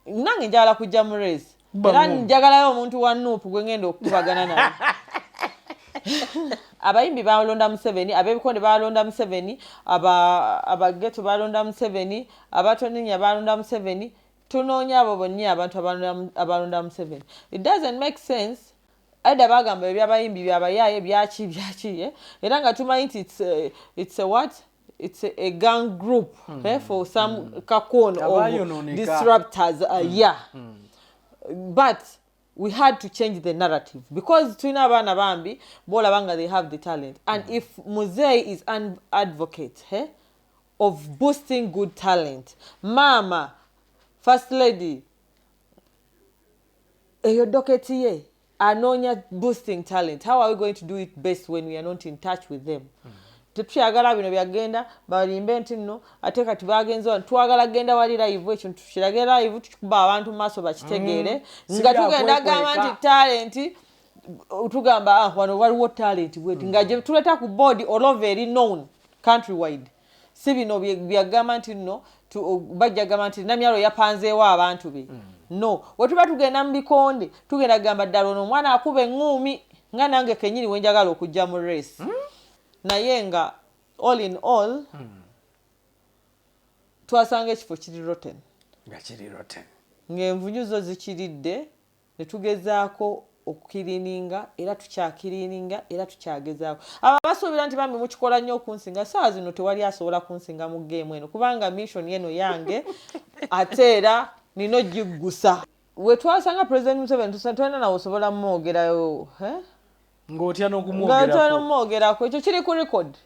nange njagala kujja mu race era njagalayo omuntu wa NUP gwe ngenda okukubagana naye abayimbi balonda Museveni abebikonde balonda Museveni abageto balonda Museveni abatoninya balonda Museveni tunoonya abo bonna abantu abalonda Museveni. It doesn't make sense ada bagamba ebyabayimbi byabayaye byaki era nga tumanyi it's a what, it's a gang group for some kakon of disruptors but we had to change the narrative because twina abana bambi bola banga they have the talent and if Muzei is an advocate of boosting good talent, mama first lady eyo doketi ye Anoonya boosting talent, how are we going to do it best when we are not in touch with them? Tukyagala bino byagenda balimbe nti nno ate kati bagenzo twagala genda wali live ekyo tukiragera live tukuba abantu maso bakitegeere nga tugenda gamba nti talent tugamba wano waliwo talent bweti nga je tuleta ku board all over very known countrywide si bino byagamba nti nno bajja gamba nti Namyalo yapanzeewo abantu be no wetuba tugenda mu bikonde tugenda gamba ddala ono omwana akube engumi nga nange kenyini wenjagala okujja mu race naye nga all in all twasanga ekifo kiri rotten ng'envunyu zo zikiridde ne tugezaako okukirininga era tukyakirininga era tukyagezaako abo basuubira nti bambi mukikola nnyo okunsinga saa zino tewali asobola kunsinga mu geemu eno kubanga mission eno yange ate era nino giggusa we twasanga President Museveni tusatwena nawe osobola mumwogerayo ng'otya n'okumwogerako ekyo kiri ku record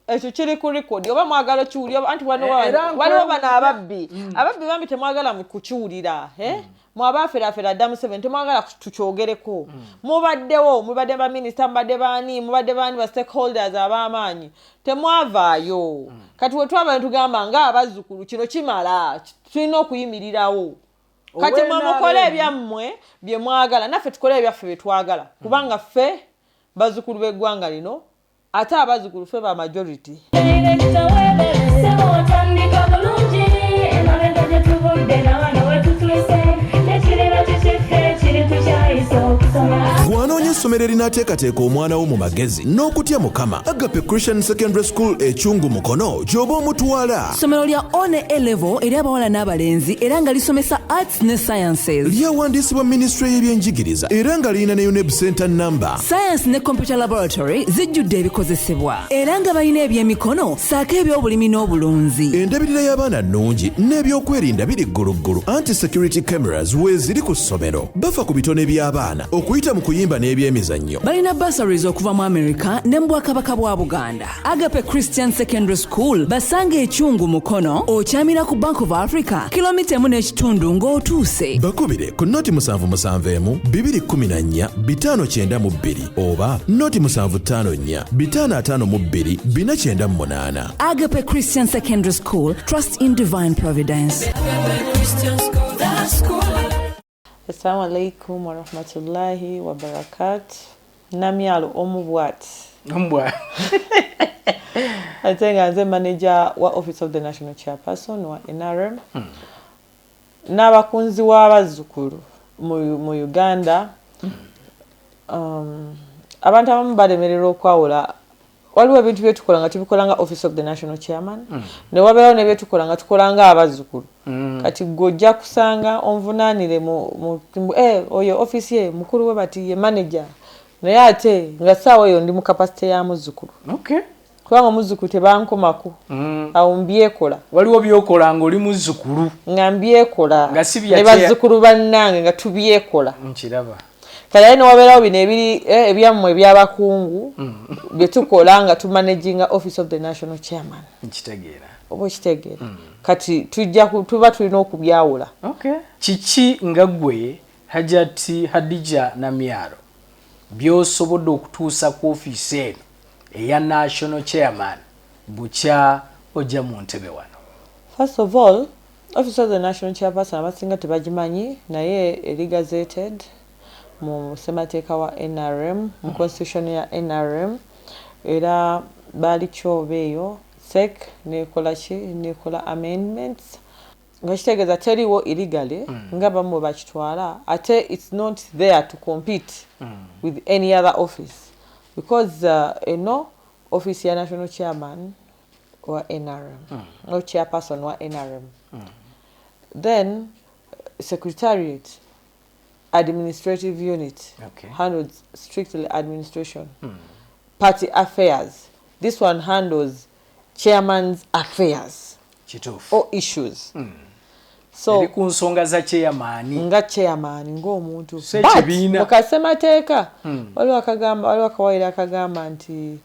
ekyo kiri ku record oba mwagala kiwulira anti waliwo bano ababbi bambi temwagala kukiwulira mwabaaferaafera dda Museveni temwagala tukyogereko mubadde baminisita mubadde baani ba stakeholders ab'amaanyi temwavaayo kati we twaba ne tugamba ng'abazzukulu kino kimala tulina okuyimirirawo kati mukole ebyammwe bye mwagala naffe tukole ebyaffe bye twagala kubanga ffe bazzukulu b'eggwanga lino ate abazzukulu ffe ba majority Bw'anoonya essomero erinaateekateeka omwana wo mu magezi n'okutya Mukama, Agape Christian Secondary School ekyungu Mukono gy'oba omutwala. Ssomero lya ONC level eri abawala n'abalenzi era nga lisomesa arts ne sciences. Lyawandiisibwa Ministry y'ebyenjigiriza era nga lirina ne UNEB center number. Science ne computer laboratory zijjudde ebikozesebwa era nga balina ebyemikono saako eby'obulimi n'obulunzi. Endabirira y'abaana nnungi n'ebyokwerinda biri gguluggulu. Anti-security cameras weeziri ku ssomero. Bafa ku bitone by'abaana okuyita mu kuyimba n'ebyemizannyo. Balina bursaries okuva mu America ne mu Bwakabaka bwa Buganda. Agape Christian Secondary School basanga ekyungu Mukono okyamira ku Bank of Africa kilomita 1.5 ng'otuuse. Bakubire ku noti 771 214 592 oba noti 754 552 498. Agape Christian Secondary School, trust in divine providence. Assalamu alaikum wa rahmatullahi wa barakatuh. Namyalo omubwati. I think as a manager wa Office of the National Chairperson wa NRM. N'abakunzi w'abazzukulu mu Uganda. Abantu abamu balemererwa okwawula. Waliwo ebintu byetukola nga tubikola nga Office of the National Chairman ne wabeerawo ne byetukola nga tukola nga abazzukulu kati gojja kusanga onvunaanire oyo office ye mukulu we bati ye manager naye ate nga ssaawa eyo ndi mu kapasite ya muzzukulu kubanga muzzukulu tebankomako awo mbyekola waliwo byokola ng'oli muzzukulu nga mbyekola ne bazzukulu bannange nga tubyekola nkiraba kale ne wabeerawo bino ebiri ebyammwe ebyabakungu bye tukola nga tumanaginga Office of the National Chairman. Nkitegeera. Oba okitegeera. Kati tuba tulina okubyawula. Kiki nga ggwe Hajat Hadijah Namyalo by'osobodde okutuusa ku ofiisi eno eya National Chairman bukya ojja mu ntebe wano? First of all, Office of the National Chairperson abasinga tebagimanyi naye eri gazetted mu semateeka wa NRM mu constitution ya NRM era bali kyobeeyo SEC nekola amendments ngakitegeeza teriwo illegally nga bamu bakitwala ate it's not there to compete with any other office because office ya national chairman wa NRM no chairperson wa NRM then secretariat administrative unit handles strictly administration party affairs. This one handles chairman's affairs or issues. So eri ku nsonga za chairman nga chairman ng'omuntu sekibiina mukasemateeka waliwo akawaayiro akagamba nti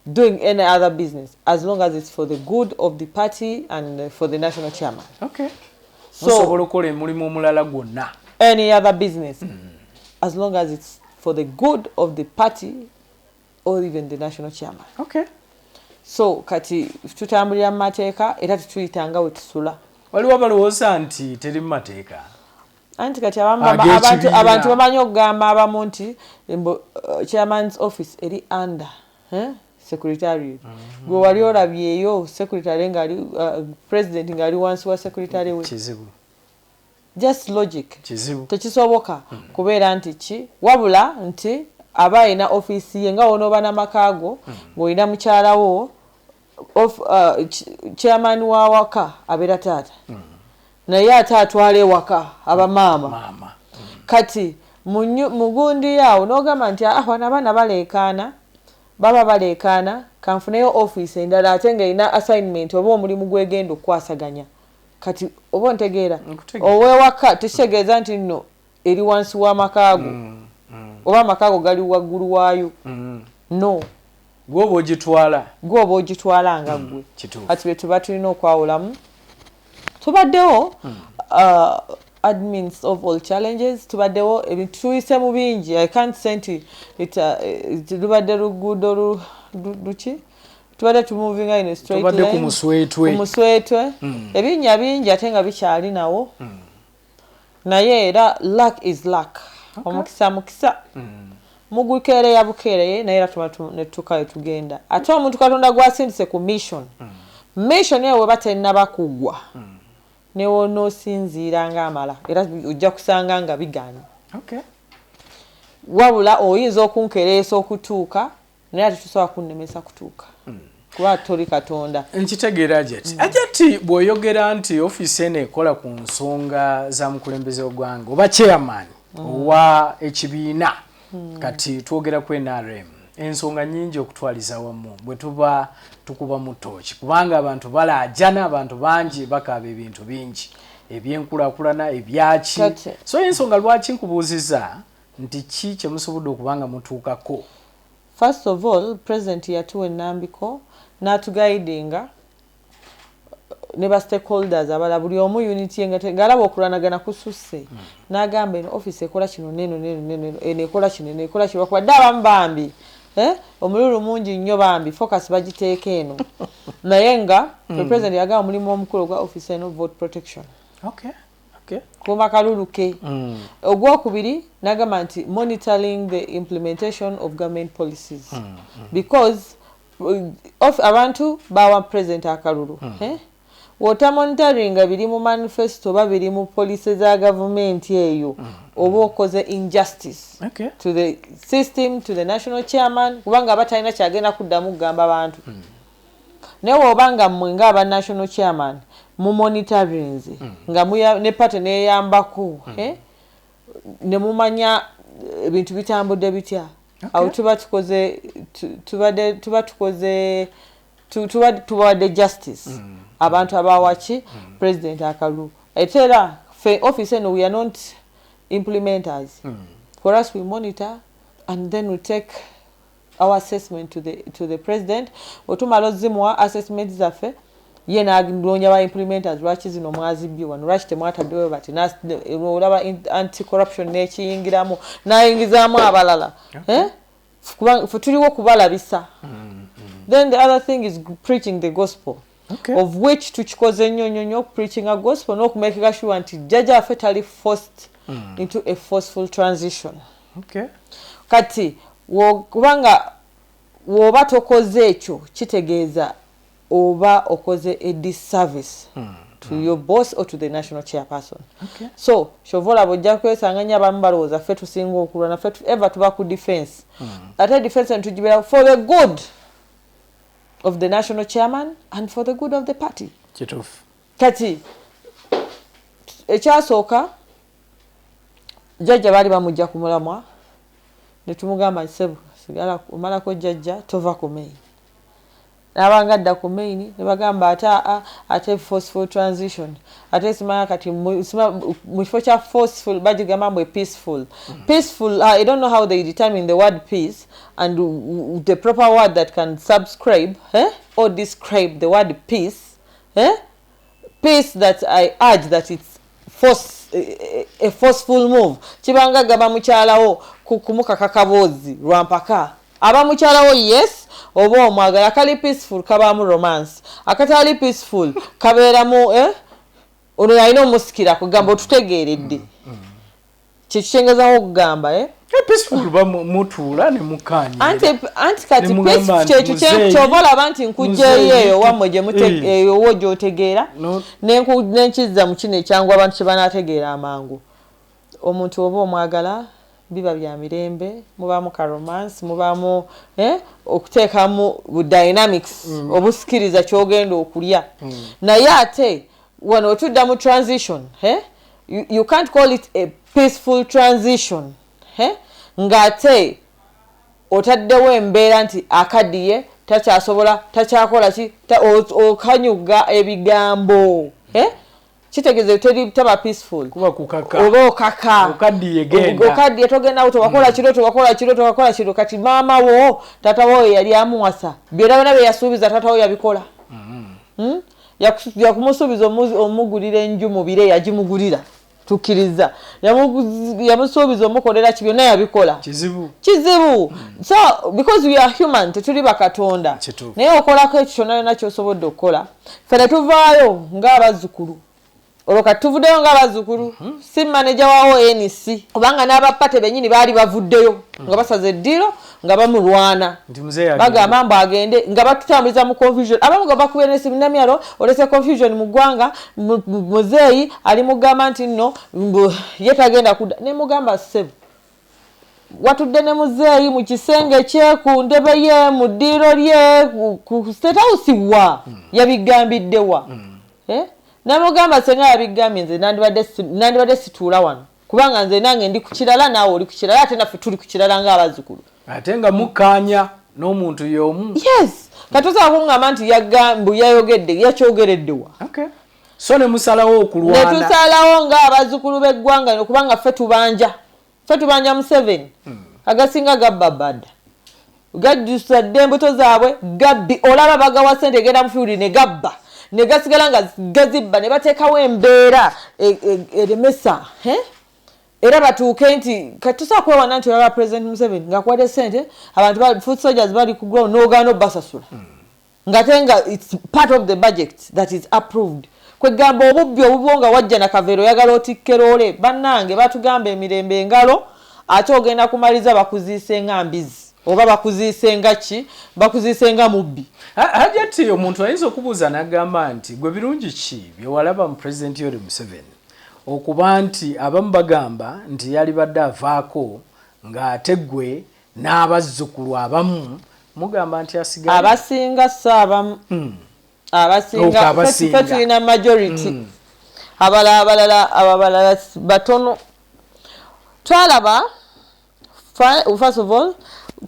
doing any other business as long as it's for the good of the party and for the national chairman. So osobola okukola emulimu omulala gwonna any other business as long as it's for the good of the party or even the national chairman. So kati tutambulira mu mateeka era tutuyitanga we tusula. Waliwo balowooza nti teri mu mateeka anti kati abantu bamanyi okugamba abamu nti chairman's office eri under secretariat gwe wali olabyeyo secretary ngali president ngali wansi wa secretary we kizibu just logic kizibu tekisoboka kubeera nti ki wabula nti aba alina office ye nga wonoba n'amakaago ng'olina mukyalawo chairman wa waka abeera taata naye ate atwala ewaka abamaama kati mugundi yawo n'ogamba nti wano abaana baleekaana kanfuneyo office endala ate ng'erina assignment oba omulimu gwegenda okukwasaganya kati oba ntegeera ow'ewaka tekitegeeza nti nno eri wansi w'amakaago oba amakaago gali waggulu waayo no gwoba ogitwala nga gwe kati bye tuba tulina okwawulamu tubaddewo admins of all challenges tubaddewo ebintu tuyise mu bingi I can't say nti lubadde luguudo luki tubadde tumoving in a straight line ku muswetwe ebinnya bingi ate nga bikyali nawo naye era luck is luck omukisa mugukeereya bukeereye naye era tuba netukayo tugenda ate omuntu katonda gwasindise ku mission eyo weba tennaba kugwa newonoosinziira ng'amala era ojja kusanga nga bigaanye wabula oyinza okunkereesa okutuuka naye ate tusobola kunnemesa kutuuka kuba toli katonda nkitegeera ajati bw'oyogera nti ofiisi eno ekola ku nsonga za mukulembeze w'eggwanga oba chairman owa ekibiina kati twogera ku NRM ensonga nyingi okutwaliza wamu bwe tuba tukuba mu tooki kubanga abantu balaajana abantu bangi bakaaba ebintu bingi ebyenkulaakulana ebyaki so ensonga lwaki nkubuuziza nti ki kye musobodde okubanga mutuukako. First of all, President yatuwa ennambiko n'atugaidinga ne ba stakeholders abala buli omu unity ng'alaba okulanagana kususse n'agamba eno office ekola kino neno ekola kino ekola kino bakubadde abamu bambi omululu mungi nnyo bambi focus bagiteeka eno naye nga President yagamba omulimu omukulu gwa office eno vote protection kuuma kalulu ke ogwokubiri n'agamba nti monitoring the implementation of government policies because abantu bawa President akalulu wota monitoring biri mu manifesto oba biri mu policy za government eyo oba okoze injustice to the system to the national chairman kubanga batalina kyagenda kuddamu kugamba abantu naye wobanga mmwe ng'aba national chairman mu monitoring nga ne party neyambako ne mumanya ebintu bitambudde bitya awo tuba tubawadde justice abantu abawaki President akalulu etera fe office eno we are not implementers for us we monitor and then we take our assessment to the President otumala ozimwa assessment zaffe ye n'agironya ba implementers lwaki zino mwazibye wano lwaki temwataddewo bati olaba anti corruption n'ekiyingiramu n'ayingizaamu abalala fe tuliwo kubalabisa. Then the other thing is preaching the gospel of which tukikoze nnyo preaching a gospel n'okumakinga sure nti jjajja affe tali forced into a forceful transition. Kati kubanga woba tokoze ekyo kitegeeza oba okoze a disservice to your boss or to the national chairperson. Okay. So shovola bojja kwesanganya abamu balowooza ffe tusinga okulwana ffe ever tuba ku defense. Ate defense ntugibera for the good of the national chairman and for the good of the party. Kituufu. Kati ekyasooka jjajja baali bamujja ku mulamwa ne tumugamba Ssebo sigala omalako jjajja tova ku main. N'abanga adda ku main ne bagamba ate forceful transition ate simanya kati mu kifo kya forceful bagigamba mbwe peaceful. Peaceful, I don't know how they determine the word peace and the proper word that can subscribe or describe the word peace. Peace that I urge that it's a forceful move. Kibanga gaba mukyalawo kukumuka kakaboozi lwampaka. Aba mukyalawo yes oba omwagala kali peaceful kabamu romance. Akatali peaceful kabeeramu ono yalina omusikira kugamba otutegeeredde. Kyekyengezaho okugamba peaceful ba mutuula ne mukanya. Anti kati peaceful kyekyo kyobalaba nti nkujjeeyo eyo wammwe gye owo gy'otegeera n'enkizza mu kino ekyangu abantu kye banaategeera amangu. Omuntu oba omwagala biba bya mirembe mubaamu ka romance mubaamu okuteekamu dynamics obusikiriza kyogenda okulya. Naye ate wano otudda mu transition you can't call it a peaceful transition ng'ate otaddewo embeera nti akaddiye takyasobola takyakola ki okanyuga ebigambo kitegeeze taba peaceful kuba kukaka oba okaka okaddiye genda okaddiye togenda towakola kiro kati maama wo tata wo yali amuwasa byonna bye yasuubiza tata wo yabikola yakumusuubiza omugulira enju mu bire yagimugulira tukkiriza yamusuubiza omukolera ki byonna yabikola kizibu. So because we are human tetuli bakatonda naye okolako ekyo kyonna yonna ky'osobodde okukola ffe ne tuvaayo ng'abazzukulu olwo kati tuvuddeyo ng'abazzukulu si manager wa ONC kubanga n'abapate bennyini baali bavuddeyo nga basaze eddiiro nga bamulwana bagamba mbu agende nga batutambuliza mu confusion abamu nga bakubira n'essimu Namyalo olese confusion mu ggwanga muzeeyi ali mugamba nti nno ye tagenda kudda ne mugamba Ssebo watudde ne muzeeyi mu kisenge kye ku ndebe ye mu ddiiro lye ku state house wa yabigambiddewa namugamba senga yabigambye nze nandibadde situula wano kubanga nze nange ndi ku kirala naawe oli ku kirala ate naffe tuli ku kirala ng'abazzukulu ate nga mukkaanya n'omuntu y'omu. Yes katosobola kuŋŋamba nti mbu yayogedde yakyogereddewa. So ne musalawo okulwana ne tusalawo ng'abazzukulu b'eggwanga kubanga ffe tubanja Museveni agasinga gabba badda gajjusadde embuto zaabwe gabbi olaba bagawa ssente egenda mu fiuli ne gabba ne gasigala nga gazibba ne bateekawo embeera eremesa era batuuke nti kati tusobola kwewana nti olaba President Museveni ng'akuwadde ssente abantu foot soldiers bali ku ground n'ogaana obbasasula ng'ate nga it's part of the budget that is approved. Kwegamba obubbi obubo nga wajja na kaveero oyagala otikkeroole bannange batugamba emirembe engalo ate ogenda kumaliza bakuziise nga mbizi oba bakuziise nga ki bakuziise nga mubbi. Hajati omuntu ayinza okubuuza n'agamba nti gwe birungi ki bye walaba mu President Yoweri Museveni okuba nti abamu bagamba nti yali badde avaako ng'ate gwe n'abazzukulu abamu mugamba nti asigaye abasinga saabamu abasinga ffe tulina majority abalala batono twalaba first of all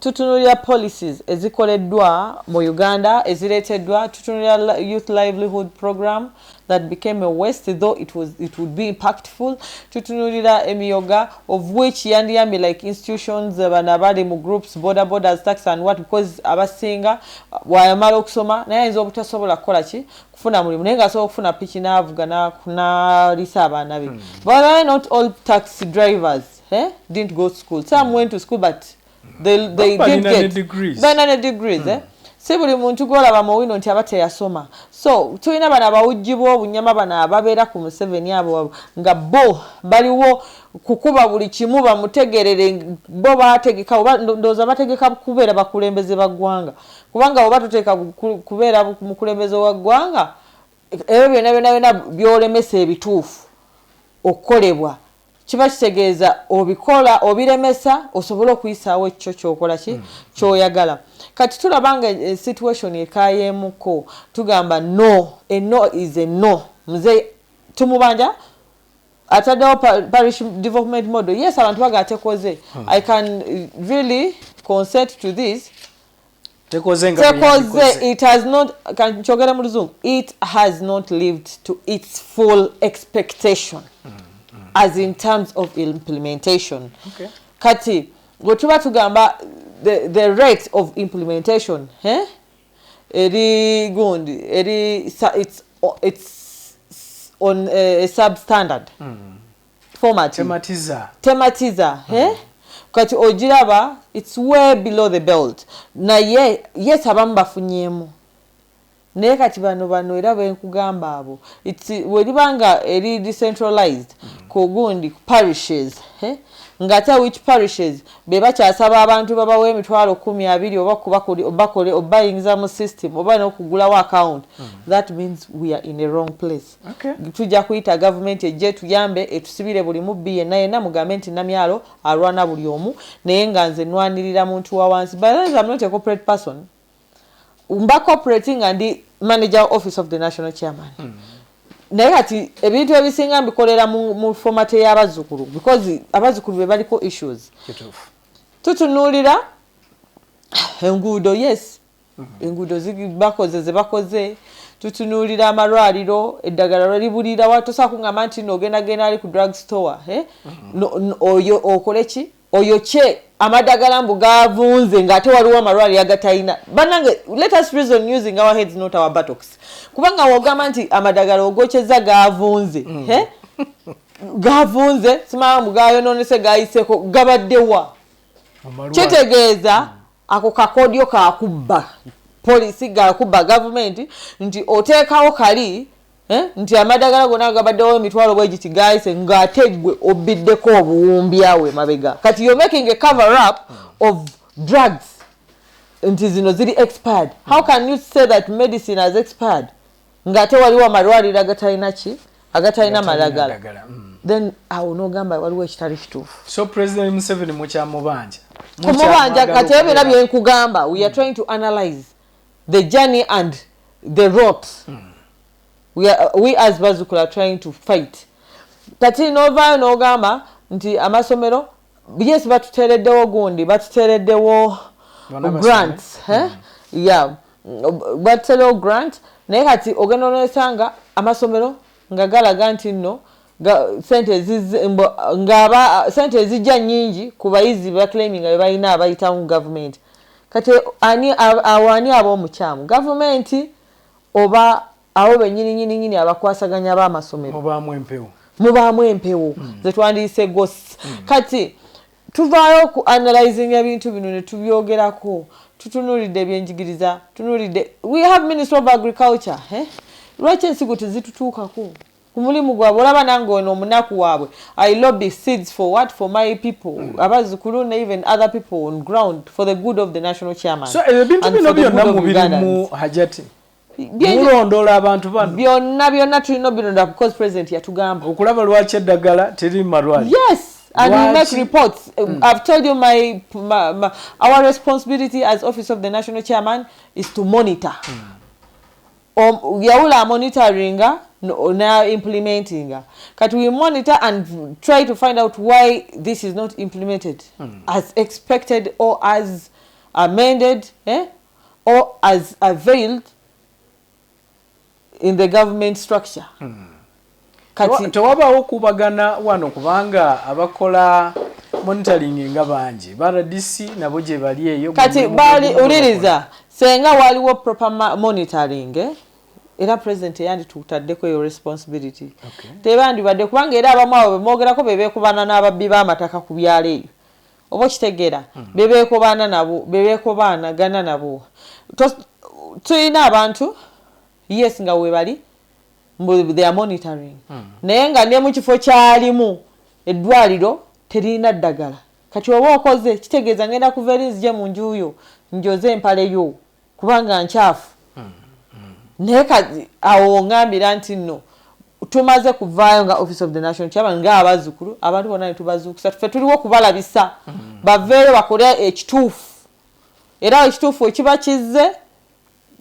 tutunulira policies ezikoleddwa mu Uganda ezireeteddwa tutunulira youth livelihood program that became a waste though it would be impactful tutunulira emiyoga of which yandiyambi like institutions bana bali mu groups borders tax and what because abasinga wayamala okusoma naye ayinza obutasobola kukola ki kufuna mulimu naye ng'asobola okufuna piki n'avuga n'alisa abaana be but not all taxi drivers didn't go to school. Some went to school but they did get degrees. Si buli muntu gwolaba mu wino nti abate yasoma. So tulina bana bawujjibwa obunyama bana ababeera ku Museveni abo nga bo baliwo kukuba buli kimu bamutegerere bo bategeka oba ndowooza bategeka kubeera bakulembeze ba ggwanga kubanga oba tuteeka kubeera mukulembeze wa ggwanga ebyo byonna byolemesa ebituufu okukolebwa kiba kitegeeza obikola obiremesa osobola okuyisaawo ekyo kyokola ki kyoyagala. Kati tulabanga situation ekayemuko tugamba no, a no is a no. Mzee tumubanja ataddewo parish development model. Yes, abantu bagatekoze. I can really consent to this. Tekoze it has not, kanchogera mu Luzungu, it has not lived to its full expectation as in terms of implementation. Okay. Kati gotuba tugamba the rate of implementation eri gundi it's on a substandard format. Tematiza kati ojiraba it's way below the belt. Na yes abamu bafunyemu naye kati bano era benkugamba abo welibanga eri decentralized kugundi parishes ngate which parishes beba kyasaba abantu babawe emitwalo 10-20 oba obuyingiza mu system oba n'okugulawo account. That means we are in a wrong place. Okay. Tujja kuyita government ejje tuyambe etusibire buli mubbi yenna mugambe nti Namyalo alwana buli omu naye nga nze nwanirira muntu wa wansi. But I'm not a corporate person. Mba cooperating and the manager office of the national chairman. Naye ati ebintu ebisinga mbikolera mu format y'abazzukulu because abazzukulu be baliko issues. Tutunulira enguudo, yes. Enguudo ze bakoze. Tutunulira amalwaliro eddagala libulira watosa kungamba nti n'ogenda ali ku drug store oyo okoleki oyo che amadagala mbu gavunze ngate waliwo amalwaliro agatayina. Banange, let us reason using our heads not our buttocks. Kubanga wogamba nti amadagala ogocheza gavunze gavunze simama mugayo nonese gayiseko gabaddewa kitegeeza ako kakodyo kakubba police gakubba government nti oteekawo kali nti amadagala gonna gabaddewo emitwalo bwegiti gayise ng'ateggwe obiddeko obuwumbyawe mabega. Kati you're making a cover up of drugs nti zino ziri expired. How can you say that medicine has expired ng'ate waliwo amalwaliro agatayina madagala? Then awo n'ogamba waliwo ekitali kituufu. So President Museveni mukyamubanja kati ebyo byonna bye nkugamba, we are trying to analyze the journey and the route. We as Bazukula are trying to fight. Kati nova n'ogamba nti amasomero yes batutereddewo gundi batutereddewo grants yeah batutereddewo grant naye kati ogenda n'osanga amasomero nga galaga nti nno sente ezijja nnyingi ku bayizi baclaiming nga bebalina abayita mu government. Kati ani ab'omukyamu government oba abo bennyini abakwasaganya b'amasomero mubaamu empewo ze twandiise ghosts. Kati tuvaayo ku analyzing ebintu bino ne tubyogerako tutunulidde ebyenjigiriza tunulidde we have Minister of Agriculture lwaki ensigo tezitutuukako ku mulimu gwabwe. Olaba nange ono omunaku waabwe I lobby seeds for what for my people abazzukulu ne even other people on ground for the good of the national chairman. So ebintu bino byonna mubirimu hajati mulondola abantu bano byonna tulina obirondoola because president yatugamba okulaba lwaki eddagala teri malwali. Yes, and we make reports. I've told you our responsibility as office of the national chairman is to monitor. Yawula monitoring now implementing. But we monitor and try to find out why this is not implemented as expected or as amended or as availed in the government structure. Tewabaawo kubagana wano kubanga abakola monitoring nga bangi baradisi nabo gye bali eyo kati bali uliriza senga waliwo proper monitoring era president yandi tutadeko your responsibility. Tebandi badde kubanga era abamu abo bemogerako bebekubana n'ababbi b'amataka ku byalo eyo oba kitegera bebekubana nabo bebekubana gana nabo tuyina abantu yes nga we bali they are monitoring naye nga ne mu kifo kyalimu eddwaliro terina ddagala. Kati oba okoze kitegeeza ngenda kuva eri nzije mu njuyo njoze empale yo kubanga nkyafu naye awo ngambira nti nno tumaze kuvaayo nga office of the national chairman nga abazzukulu abantu bonna ne tubazuukusa ffe tuliwo okubalabisa baveeyo bakole ekituufu era ekituufu ekiba kizze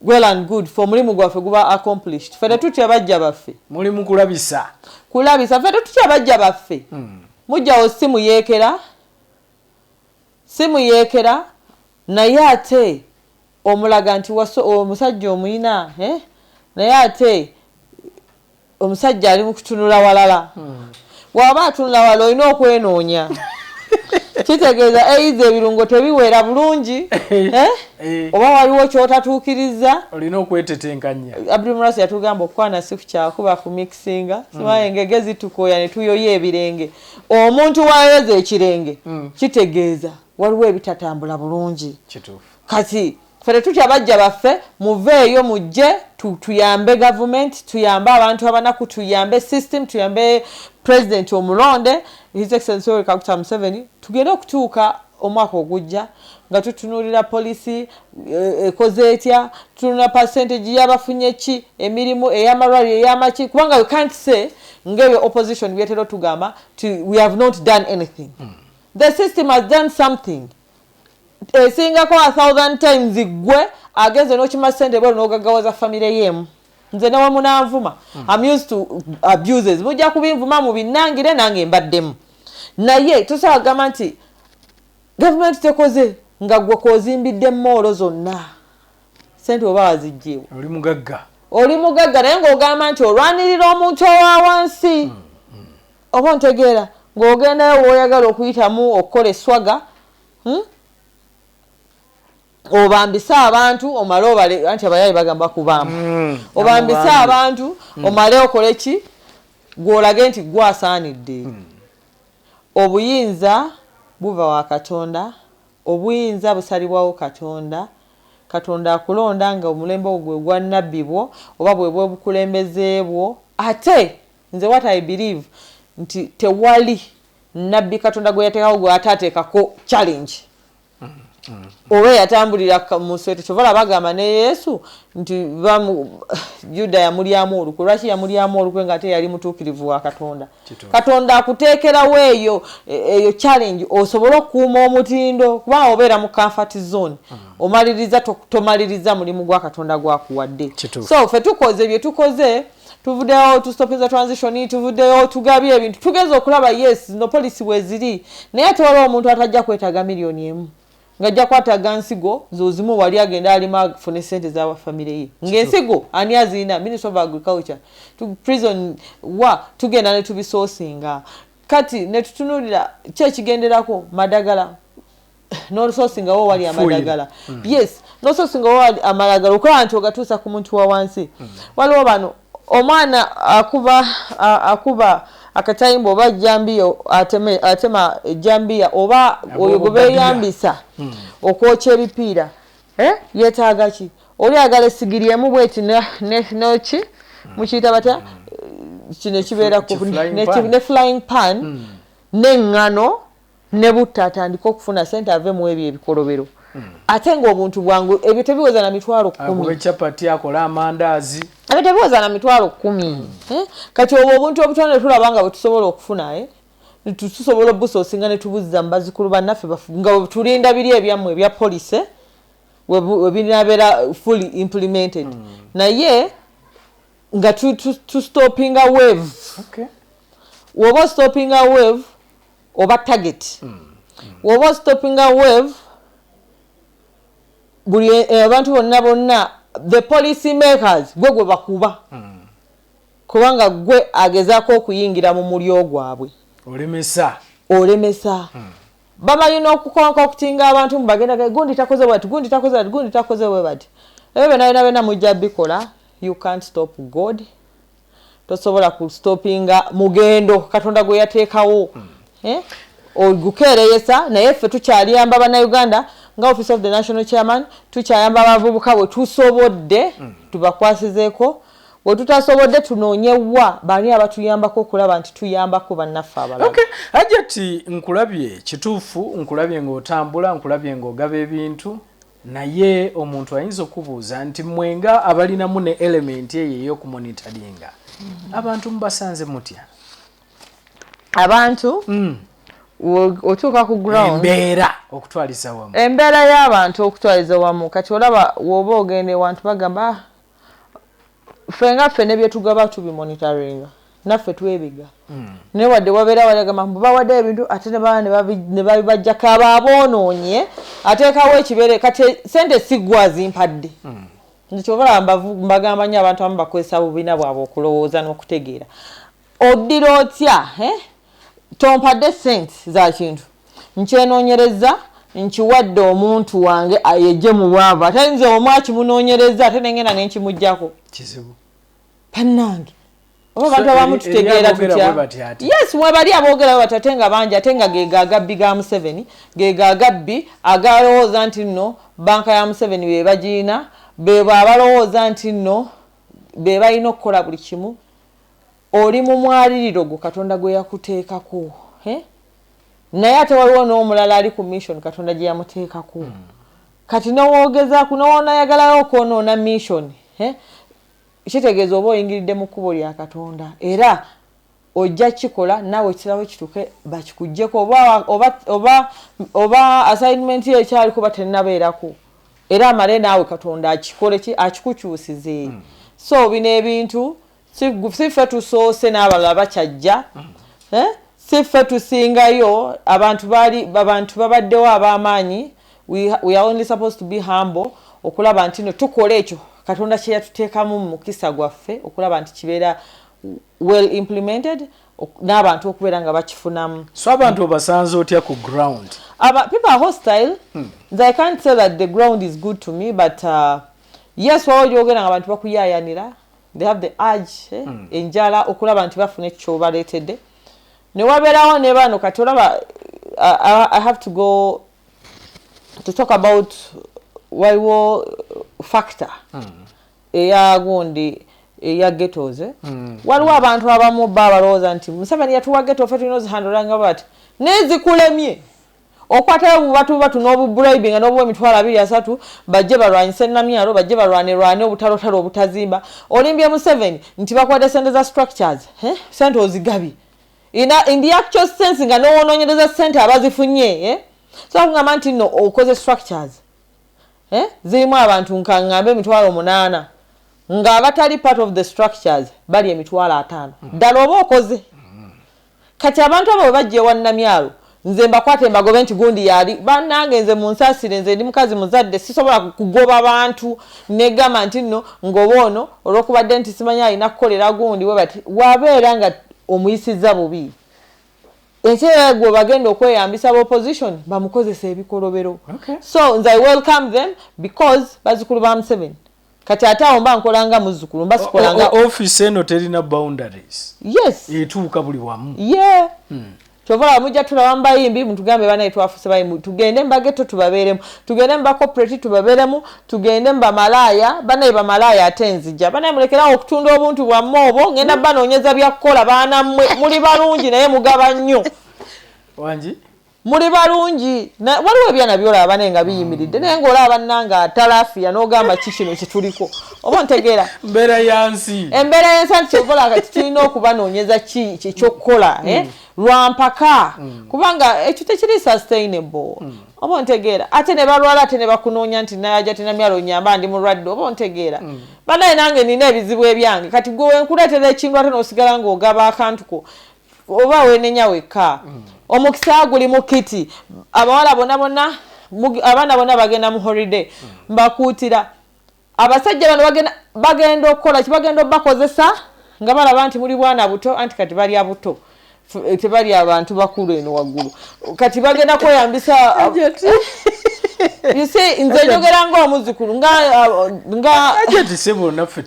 well and good for mulimu gwaffe guba accomplished ffe tetutya bajja baffe mulimu kulabisa ffe tetutya bajja baffe mujjawo simu yeekera naye ate omulaga nti omusajja omuyina naye ate omusajja ali mu kutunula walala waba atunula walala olina okwenoonya kitegeeza eiza ebirungo tebiwera bulungi oba waliwo kyotatuukiriza olina okwetetenkanya Abdulmurasi yatugamba okwana si kukyakuba ku mixinga simaye engege zitukoya ne tuyoya ebirenge omuntu wayoza ekirenge kitegeeza waliwo ebitatambula bulungi kati fere tutya bajja baffe muveeyo mujje tuyambe government tuyambe abantu abanaku tuyambe system tuyambe president omulonde his excellency Kaguta Museveni tugenda okutuuka omwaka ogujja nga tutunulira policy ekoze etya tunula percentage y'abafunye ki emirimu ey'amalwaliro ey'amaki kubanga we can't say ngebe opposition byetero tugamba we have not done anything the system has done something esingako 1000 times gwe ageze n'okima sente bwe n'ogaggawaza family yemu nze nawe munanvuma I'm used to abuses mujja kubinvuma mu binangire nange mbaddemu naye tusaba gamba nti government tekoze nga gwe kozimbidde moolo zonna sente oba wazijjeewo oli mugagga naye ng'ogamba nti olwanirira omuntu owa wansi oba ntegeera ng'ogendayo w'oyagala okuyitamu okukola eswaga obambisa abantu omale obale anti abayayi bagamba kubamba obambisa abantu omale okole ki gwolage nti gwasaanidde obuyinza buva wa Katonda obuyinza busalibwawo Katonda akulonda nga omulembe ogwo gwa nabbi bwo oba bwe bukulembeze bwo ate nze what I believe nti tewali nabbi Katonda gwe yateekawo gwe atateekako challenge oba yatambulira mu swete kyovala bagamba ne Yesu nti Yuda yamulyamu olukwe lwaki yamulyamu olukwe nga ate yali mutuukirivu wa Katonda Katonda akuteekerawo eyo challenge osobola okukuuma omutindo kubanga obeera mu comfort zone omaliriza tomaliriza mulimu gwa Katonda gwakuwadde so ffe tukoze bye tukoze tuvuddeyo tustopinza transition tuvuddeyo tugabye ebintu tugeze okulaba yes no policy weziri naye tewaliwo omuntu atajja kwetaaga miliyoni emu ngajja kwataga nsigo zozimu wali agenda alima afune sente za family ye ng'ensigo ani azina Minister of Agriculture to prison tugenda ne tubisosinga kati ne tutunulira kyekigenderako madagala no sosinga wo wali amadagala yes no sosinga wo wali amadagala okola nti ogatuusa ku muntu wa wansi waliwo bano omwana akuba akatayimbo oba jambiyo atema jambiya oba oyo gobeyambisa okwokya ebipiira yetaaga ki oli agala sigiriemu bweti noki mukiyita bata kino kibeera ne flying pan n'eŋŋano ne butta atandika okufuna sente ave mu ebyo ebikolobero ate ng'obuntu bwangu ebyo tebiweza na mitwalo 10 echapati akola amandaazi ebyo tebiweza na mitwalo 10 kati obwo obuntu obutonde tulabanga bwe tusobola okufuna tusobola obusosinga ne tubuzza mbazikulu bannaffe nga tulinda biri ebyammwe ebya police we binabeera fully implemented naye nga tu stopping a wave woba stopping a wave oba target woba stopping a wave buli abantu bonna the policy makers gwe bakuba kubanga gwe agezaako okuyingira mu mulyo gwabwe olemesa bamalina okukonka okutinga abantu mubagenda gundi takoze bati ebyo bena mujja bikola you can't stop God tosobola ku stoppinga mugendo Katonda gwe yateekawo ogukereyesa naye ffe tukyaliyamba bannayuganda nga office of the national chairman tukyayamba abavubuka bwe tusobodde tubakwasizeeko bwe tutasobodde tunoonyewa bani abatuyambako okulaba nti tuyambako bannaffe abalala Hajati nkulabye kituufu nkulabye ng'otambula nkulabye ng'ogaba ebintu naye omuntu ayinza okubuuza nti mwenga abalinamu ne element eyo ey'okumonitoringa abantu mubasanze mutya abantu otuuka ku ground embeera okutwaliza wamu embeera y'abantu okutwaliza wamu kati olaba woba ogende wantu bagamba ffe ne byetugaba tubimonitoringa naffe twebiga naye wadde wabeera walagamba bawadde ebintu ate ne babibajjako ababoonoonye ateekawo ekibeere kati sente siggwa zimpadde nekyobalaba mbagamba nnyo abantu abamu bakozesa bubiina bwabwe okulowooza n'okutegeera oddira otya tompadde sente za kintu nkyenoonyereza nkiwadde omuntu wange ayejje mu bwavu ate nze omwakimunoonyereza ate nengenda nenkimuggyako kizibu pannange oba abantu abamu tutegeera tutya yes webali aboogerayo bati ate nga bangi ate nga ge gagabbi ga Museveni ge gagabbi agalowooza nti nno banka ya Museveni be bagiina bebo abalowooza nti nno be balina okukola buli kimu oli mu mwaliriro gwo Katonda gwe yakuteekako naye ate waliwo n'omulala ali ku mission Katonda gye yamuteekako kati nowoogezaku nowoonayagalayo okwonoona mission kitegeeza oba oyingiridde mu kkubo lya Katonda era ojja kikola naawe ekirawo kituuke bakikuggyeko oba assignment ye ekyali kuba tennabeerako era amale naawe Katonda akikole akikukyusize so bino ebintu si ffe tusoose n'abalala bakyajja si ffe tusingayo abantu babaddewo ab'amaanyi we are only supposed to be humble okulaba nti no tukola ekyo Katonda kye yatuteekamu mu mukisa gwaffe okulaba nti kibeera well implemented n'abantu okubeera nga bakifunamu so abantu obasanze otya ku ground people are hostile I can't say that the ground is good to me but yes wawo gyogera nga abantu bakuyayanira they have the urge enjala okulaba nti bafuna ekyo baleetedde ne wabeerawo ne bano kati olaba I have to go to talk about waliwo factor eya gundi eya ghettos waliwo abantu abamu balowooza nti Museveni yatuwa ghetto ffe tulina ozihandulanga bati nezikulemye okwatayo batu n'obubribinga n'obuwa emitwalo 23 bajje balwanyise Namyalo bajje balwane obutalotalo obutazimba olimbye Museveni nti bakwade sente za structures sente ozigabye in the actual sense nga n'owonoonyereza sente abazifunye so kungamba nti no okoze structures zirimu abantu nkambe emitwalo 8 nga abatali part of the structures bali emitwalo 5 ddala oba okoze kati abantu abo bajje wa Namyalo nze mbakwate mbagobe nti gundi yali bannange nze munsasire nze ndi mukazi muzadde sisobola kugoba abantu negamba nti nno ngobono olwokubadde nti simanya alina kukolera gundi we bati wabeera nga omuyisiza bubi ekyeya gwe bagenda okweyambisa opposition bamukozesa ebikolobero so nze I welcome them because bazukulu ba Museveni kati ate awo mba nkolanga muzzukulu mba sikolanga office eno terina boundaries yes etuuka buli wamu yeah chovala mujja tulaba mbayimbi mutugambe bana etwafuse bayimu tugende mbageto tubaberemu tugende mba corporate tubaberemu tugende mba malaya bana iba malaya atenzija bana mulekeraho okutunda obuntu bwa mobo ngenda banoonyeza byakola bana muli balungi naye mugaba nnyo wanji muri balungi waliwo ebyana byola bana nga biyimiridde naye ng'olaba nanga talafiya n'ogamba kikino kituliko oba ntegeera mbeera yansi embeera y'ensi kyokola kati tulina okubanoonyeza kyokkola lwampaka kubanga ekyo tekiri sustainable oba ntegeera ate ne balwala ate ne bakunoonya nti HAJAT Namyalo nyamba ndi mulwadde oba ntegeera banaye nange nina ebizibu ebyange kati gwe wenkuleetera ekintu ate n'osigala ng'ogaba akantuko oba wenenya wekka omukisa guli mu kiti abawala bonna abaana bonna bagenda mu holiday mbakuutira abasajja bano bagenda okukola kibagenda obakozesa nga balaba nti muli bwana buto anti kati bali abuto tebali abantu bakulu eno waggulu kati bagenda kweyambisa you see nze njogera ng'omuzukulu nga HAJAT sebo naffe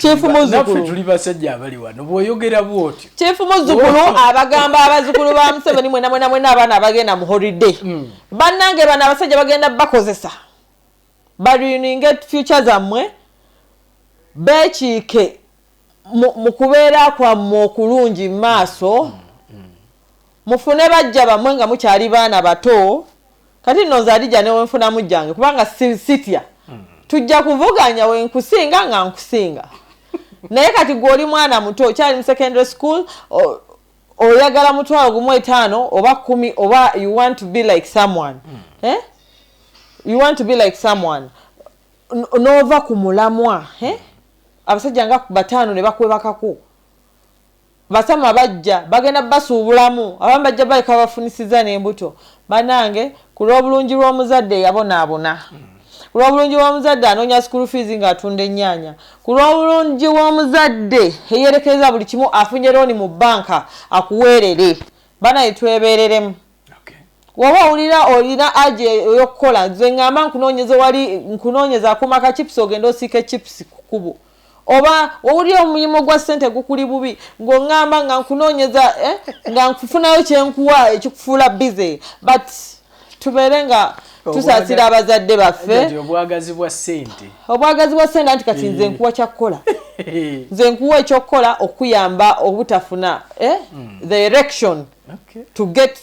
tuli basajja abali wano bw'oyogera bw'otyo chifu muzukulu abagamba abazukulu ba Museveni mwena abaana abagenda mu holiday bannange bano abasajja bagenda bakozesa baruininge future zammwe bekiike mu kubeera kwammwe okulungi mu maaso mufune bajja bamwe nga mukyali baana bato kati nno nze Hadijah ne wenfuna mujjange kubanga sitya tujja kuvuganya we nkusinga nga nkusinga naye kati gwoli mwana muto kyali mu secondary school oyagala mutwalo gumu 5 oba 10 oba you want to be like someone you want to be like someone nova kumulamwa abasajja nga 5 ne bakwebakako basama bajja bagenda basuubulamu abamu bajja baleka bafunisiza n'embuto banange ku lw'obulungi lw'omuzadde yabonaabona ku lw'obulungi lw'omuzadde anoonya school fees ng'atunda ennyaanya ku lw'obulungi lw'omuzadde eyerekeza buli kimu afunye looni mu banka akuweerere banaye twebeereremu waba owulira olina aje ey'okukola nze ngamba nkunoonyeza akumaka chips ogenda osiika chips ku kkubo oba owulira omulimu gwa ssente gukuli bubi ng'oŋŋamba nga nkunoonyeza nga nkufunayo kyenkuwa ekikufuula busy but tubeere nga tusaasira abazadde baffe obwagazi bwa ssente anti kati nze nkuwa kyakukola nze nkuwa ekyokukola okuyamba obutafuna the erection to get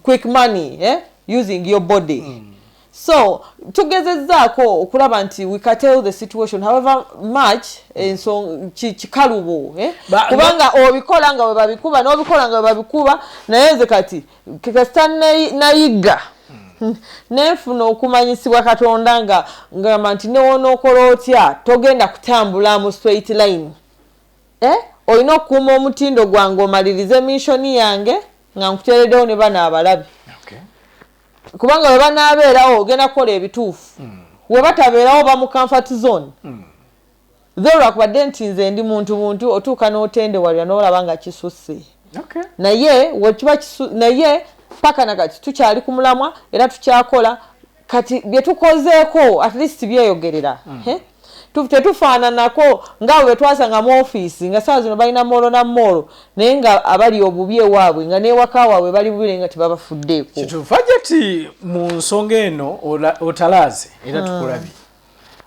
quick money using your body so tugezezzaako okulaba nti we curtail the situation however much kikalubo kubanga obikola nga bwe babikuba n'obikola nga bwe babikuba naye nze kati kasita nayiga nenfuna okumanyisibwa Katonda nga ngamba nti newonookola otya togenda kutambula mu straight line olina okukuuma omutindo gwange omalirize mishoni yange nga nkuteereddewo ne bana abalabi kubanga we banaabeerawo ogenda kukola ebituufu we batabeerawo ba mu comfort zone ze lwakubadde nti nze ndi muntu otuuka n'otendewalira n'olaba nga kisusse naye naye paka nakati tukyali ku mulamwa era tukyakola kati bye tukozeeko at least byeyogerera tetufaananako nga bwe twasanga mu ofiisi nga saa zino balina moolo na moolo naye nga abali obubi ewaabwe nga n'ewaka waabwe bali bubire nga tebabafuddeeko kituufu Hajati mu nsonga eno otalaaze era tukulabye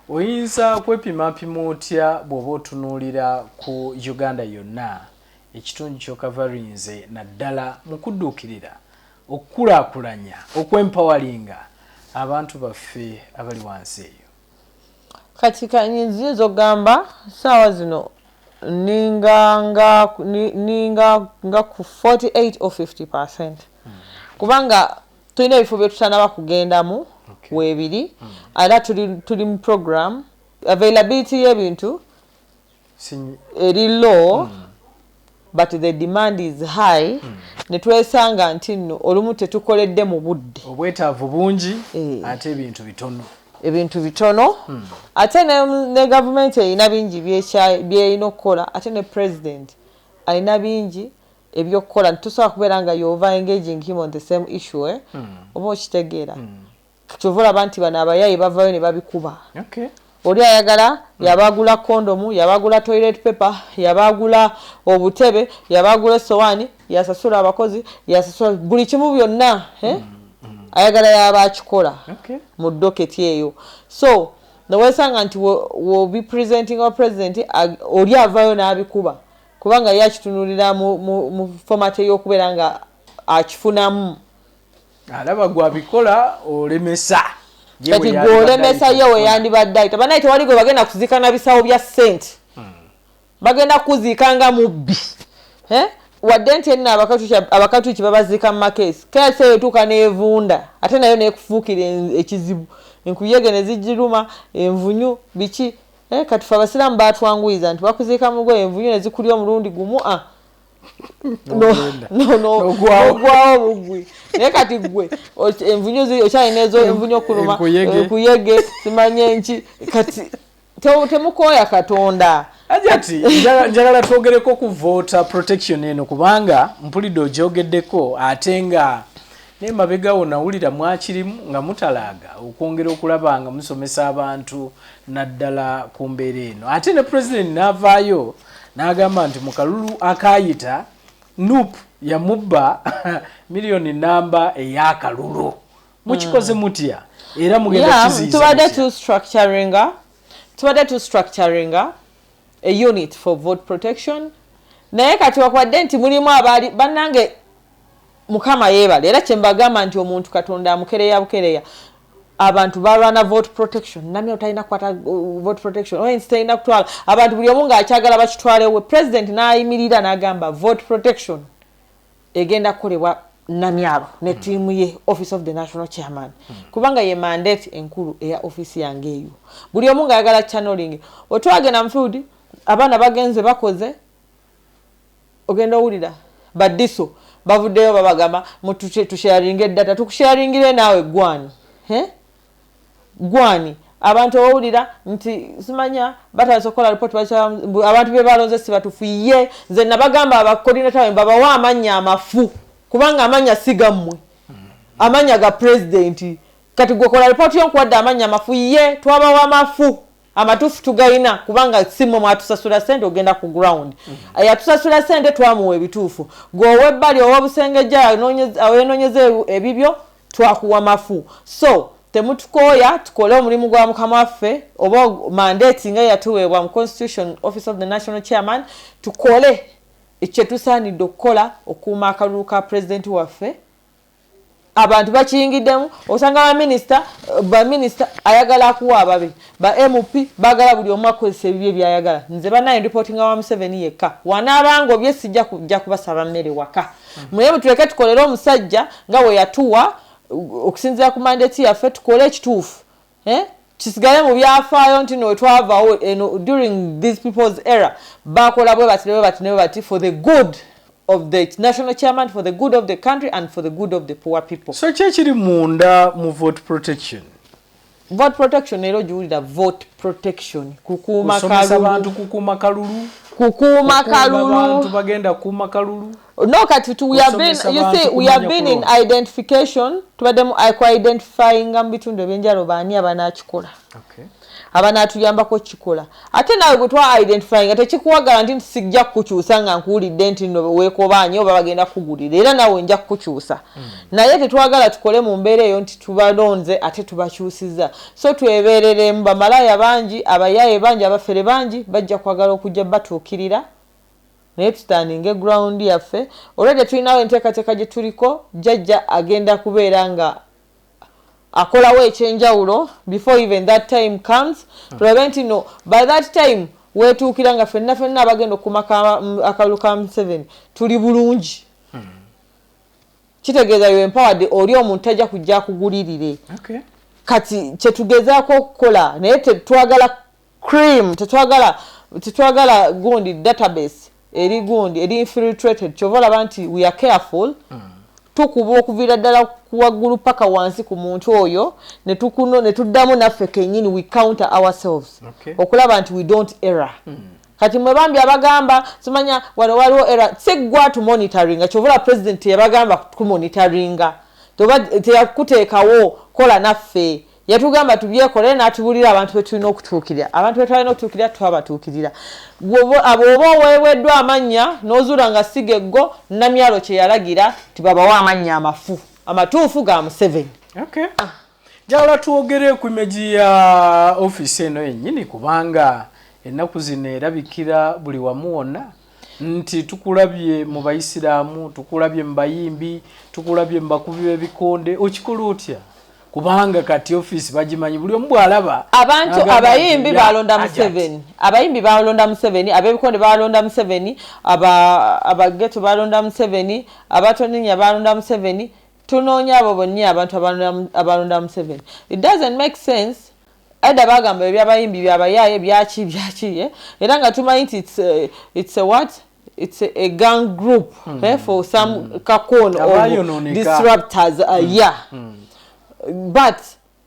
oyinza kwepimapima otya bw'oba otunuulira ku Uganda yonna ekitundu ky'okavarinze naddala mu kudduukirira okukulaakulanya okwempoweringa abantu baffe abali wansi eyo kati kanyinzizo gamba sawa zino ninga ku 48 or 50% kubanga tulina ebifo bye tutanaba kugendamu weebiri era tuli mu program availability y'ebintu eri low but the demand is high netwesanga nti nno olumu tetukoledde mu budde obwetaavu bungi ate ebintu bitono ate ne government erina bingi byerina okukola ate ne president alina bingi ebyokukola nitusobola kubeera nga you over engaging him on the same issue oba okitegeera kyova olaba nti bano abayayi bavayo ne babikuba oli ayagala yabagula kondomu yabagula toilet paper yabagula obutebe yabagula essowaani yasasula abakozi yasasula buli kimu byonna ayagala yabakikola mu doketi eyo so newesanga nti will be presenting our president oli avayo n'abikuba kubanga yakitunulira mu format ey'okubeera nga akifunamu alaba gwabikola olemesa kati gwolemesa yewe yandibadde ayita banaye tewali gwe bagenda kuzikana bisawo bya ssente bagenda kuzikanga mubbi wadde nti enna abakatuki babazika mu makeesi keesi eyo etuuka n'evunda ate nayo neekufuukira ekizibu enkuyege ne zijiruma envunyu biki kati fe abasiraamu baatwanguyiza nti bakuziika mu gwe envunyu ne zikulya omulundi gumu n'ogwawo bugwi naye kati gwe envunyu okyalina ezo envunyu okuluma enkuyege simanye nki kati temukooya Katonda Hajati njagala twogereko ku voter protection eno kubanga mpulidde ogyogeddeko ate nga n'emabegawo nawulira mwakirimu nga mutalaaga okwongera okulaba nga musomesa abantu naddala ku mbeera eno ate ne president n'avaayo n'agamba nti mu kalulu akaayita NUP yamubba miliyoni namba ey'akalulu mukikoze mutya era mugenda kiziyiza tubadde tu structuring a unit for vote protection naye kati wakwadde nti mulimu abali bannange mukama yeebale era kyembagamba nti omuntu Katonda amukereya bukereya abantu balwana vote protection namyo talina kwata vote protection ONC talina kutwala abantu buli omu ng'akyagala bakitwalewe president n'ayimirira n'agamba vote protection egenda kukolebwa Namyalo ne tiimu ye office of the national chairman kubanga ye mandate enkulu eya office yange eyo buli omu ng'ayagala channeling otwagenda mfudi abaana bagenze bakoze ogenda owulira badiso bavuddeyo babagamba tusharinge data tukusharingire naawe gwani gwani abantu owulira nti simanya batasokola report abantu be balonze sibatufiye nze nabagamba abakoordinator babawa amanya amafu kubanga amanya sigammwe amanya ga president kati gwokola report yonkwadde amanya amafu ye twabawa amafu amatufu tugayina kubanga simwe mwatusasula sente ogenda ku ground ayatusasula sente twamuwe ebituufu gwowe ebbali ow'obusengejja awenonyeze ebibyo twakuwa mafu so temutukoya tukole omulimu gwa mukama waffe oba mandate nga yatuweebwa mu constitution office of the national chairman tukole ekyetusaanidde okukola okuuma akalulu ka president waffe abantu bakiyingiddemu osanga baminister ayagala akuwa ababe ba MP bagala buli omu akozesa ebibye byayagala nze banaye reportinga wa Museveni yekka wanaabanga obye sijja kujja kubasaba mmere waka muye mutuleke tukolere omusajja nga we yatuwa okusinzira ku mandate yaffe tukole ekituufu kisigale mu byafaayo nti no twavawo during these people's era bakola bwe bati for the good of the national chairman, for the good of the country and for the good of the poor people. So chechiri munda mu vote protection. Vote protection nero juulira vote protection kukuma kalulu abantu kukuma kalulu abantu bagenda kuma kalulu. No kati we have been we have been in identification tubadde identifying ambitunde benjalo bani abanachikola. Okay. Abanatuyambako kikola ate nawe bwe twa identifying ate kikuwagala nti sijja kukyusa nga nkuwulidde nti no weekobanye oba bagenda kugulira era nawe nja kukyusa naye tetwagala tukole mu mbeera eyo nti tubalonze ate tubakyusiza so twebereremu bamalaya bangi abayaye bangi abafere bangi bajja kwagala okujja batuukirira naye tutandinga ground yaffe already tulinawo enteekateeka gye tuliko jjajja agenda kubeera nga akolawo ekyenjawulo before even that time comes prevent no by that time wetuukira nga fenna abagenda okumaka akalulu ka Museveni tuli bulungi kitegeeza you empowered oli omuntu tajja kujja kugulirire kati kyetugezaako okukola naye tetwagala cream tetwagala gundi database eri gundi eri infiltrated kyovola banti we are careful tukuba okuvira ddala kuwaggulu paka wansi ku muntu oyo ne tuddamu naffe kenyini we counter ourselves okulaba nti we don't error kati mwe bambi abagamba simanya wano waliwo error segwa tu monitoring kyovula president yabagamba ku monitoringa teyakuteekawo kola naffe yatugamba tubyekolere n'atubulira abantu betulina okutuukirira abantu betulina okutuukirira twabatuukirira abo oba oweeweddwa amanya n'ozuula nga sigeggo Namyalo kye yalagira tibabawa amanya amafu amatuufu ga Museveni. Jawula twogere ku imeji ya office eno yennyini kubanga ennaku zino erabikira buli wamu wonna nti tukulabye mu Bayisiraamu tukulabye mu bayimbi tukulabye mu bakubi b'ebikonde okikola otya kubanga kati office bagimanyi buli omu bwalaba abantu abayimbi balonda Museveni abebikonde balonda Museveni abageto balonda Museveni abatoninya balonda Museveni tunoonya abo bonna abantu abalonda Museveni. It doesn't make sense ada bagamba ebyabayimbi byabayaye byaki era nga tumanyi nti it's a what it's a gang group for some kakon or disruptors but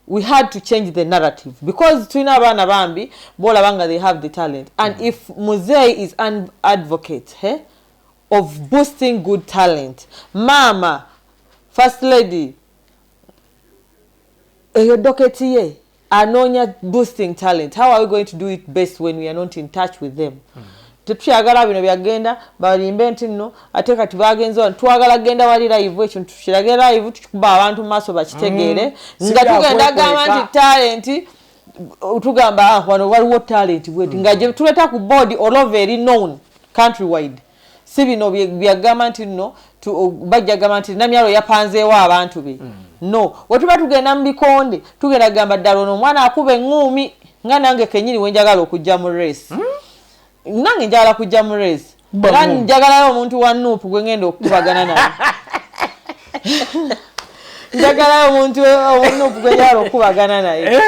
we had to change the narrative because twina abana bambi bola banga they have the talent and if Muzei is an advocate of boosting good talent mama first lady your doketi Anoonya boosting talent how are we going to do it best when we are not in touch with them tukyagala bino byagenda balimbe nti nno ate kati bagenzo twagala genda wali live ekyo tukirage live tukuba abantu maso bakitegeere nga tugenda gamba nti talent tugamba wano waliwo talent bweti nga je tuleta ku board all over known countrywide si bino byagamba nti nno bajja gamba nti Namyalo yapanzeewo abantu be no wetuba tugenda mu bikonde tugenda gamba ddala ono omwana akuba eŋŋuumi nga nange kenyini wenjagala okujja mu race nange njagala kujja mu race era njagalayo omuntu wa NUP gwe ngenda okukubagana naye njagalayo omuntu wa NUP gwe njagala okukubagana naye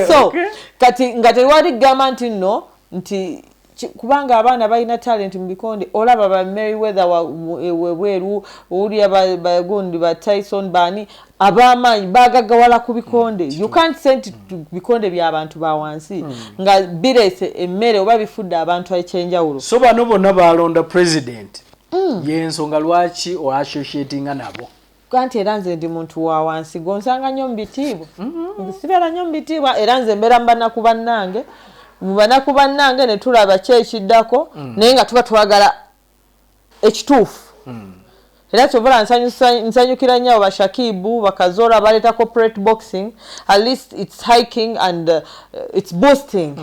so kati nga tewali gamba nti nno nti kubanga abaana balina talent mu bikonde olaba ba Merryweather webweru uli abagundi ba Tyson bani abamaanyi bagagawala ku bikonde you can't send to bikonde by'abantu ba wansi nga birese emmere oba bifudde abantu ekyenjawulo so bano bonna balonda president yensonga lwaki o associating nabo kanti era nze ndi muntu wa wansi gonsanga nnyo mu bitiibwa sibeera nnyo mu bitiibwa era nze mbeera mbanaku bannange mubanaku bannange ne tulaba kyekiddako naye nga tuba twagala ekituufu era kyobola nsanyukira nnyo bashakibu bakazola baleeta corporate boxing at least it's hiking and it's boosting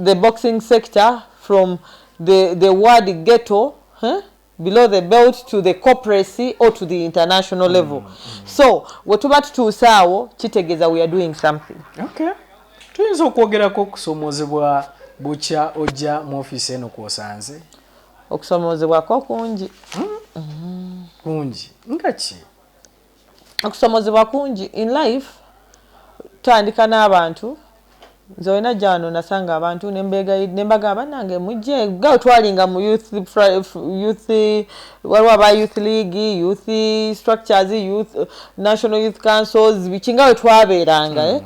the boxing sector from the word ghetto below the belt to the corporacy or to the international level so wetuba tutuusaawo kitegeeza we are doing something okay tuyinza okwogerako okusomozebwa bukya ojja mu office eno kwosanze okusomozebwako kungi kungi nga ki okusomozebwa kungi in life tandika n'abantu nze olina jano nasanga abantu nembaga abanange mujje ga twalinga mu youth waliwo aba youth league youth structures youth national youth councils bikinga we twabeeranga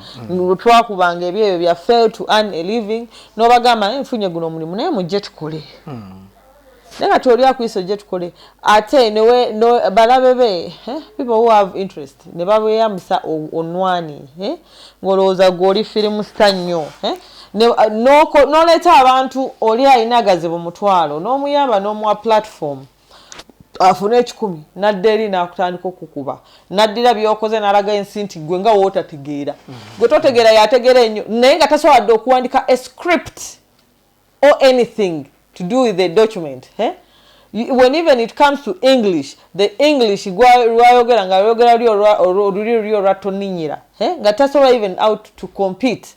twakubanga ebyo bya fail to earn a living n'obagamba nfunye guno omulimu naye mujje tukole nenga toli akwiso je tukole ate no balabe be people who have interest ne babeyamisa onwani ngoloza goli film stanyo no leta abantu oli ayinagaze mu mutwalo no muyamba no mu platform afune 10 nadderi nakutandika okukuba naddira byokoze nalaga ensinti gwe nga wota tegeera gwe totegeera yategeera ennyo naye nga tasobola okuwandika a script or anything to do with the document when even it comes to English the English rwayogera nga yogera lyo ratoninyira nga tasobola even out to compete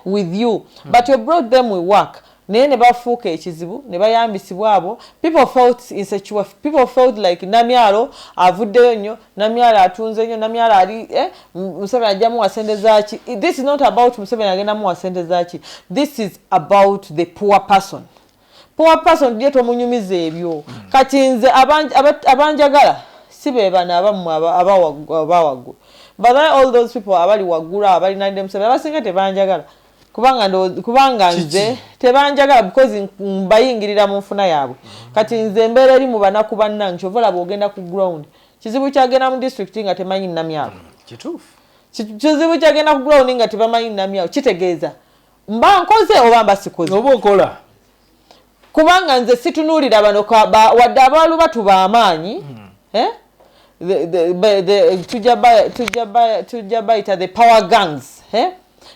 with you but you brought them with work ne bafuuka ekizibu ne bayambisibwa abo people felt insecure people felt like Namyalo avuddeyo nnyo Namyalo atunze nnyo Namyalo ali Museveni ajjamu wasendezaki this is not about Museveni agenda mu wasendezaki this is about the poor person ndiye tomunyumize ebyo kati nze abanjagala sibe bana abamu abawaggulu but all those people abali waggulu abali nande Museveni abasinga tebanjagala kubanga nze tebanjagala because mbayingirira mu nfuna yaabwe kati nze mbeera eri mu banaku bannange kyovola bwogenda ku ground kizibu kyagenda mu district nga temanyi Namyalo kituufu kizibu kyagenda ku ground nga tebamanyi Namyalo kitegeeza mba nkoze oba mba sikoze oba okola kubanga nze situnuulira bano wadde abalu batuba amaanyi tujja bayita the power gangs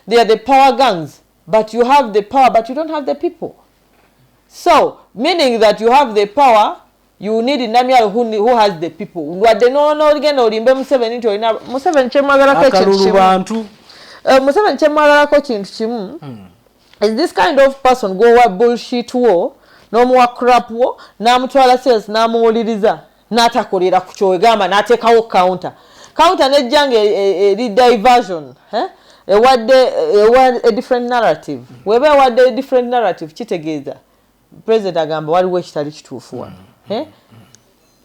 they are the power gangs but you have the power but you don't have the people so meaning that you have the power you need Namyalo who has the people wadde n'ogenda olimbe Museveni nti olina Museveni kyemwagalako kintu kimu is this kind of person go wa bullshit wo n'omuwa crap wo n'amutwala sales n'amuwuliriza n'atakolera ku kyogamba n'ateekawo counter n'ejjanga eri diversion ewadde a different narrative weba ewadde a different narrative kitegeeza president agamba waliwo ekitali kituufu wano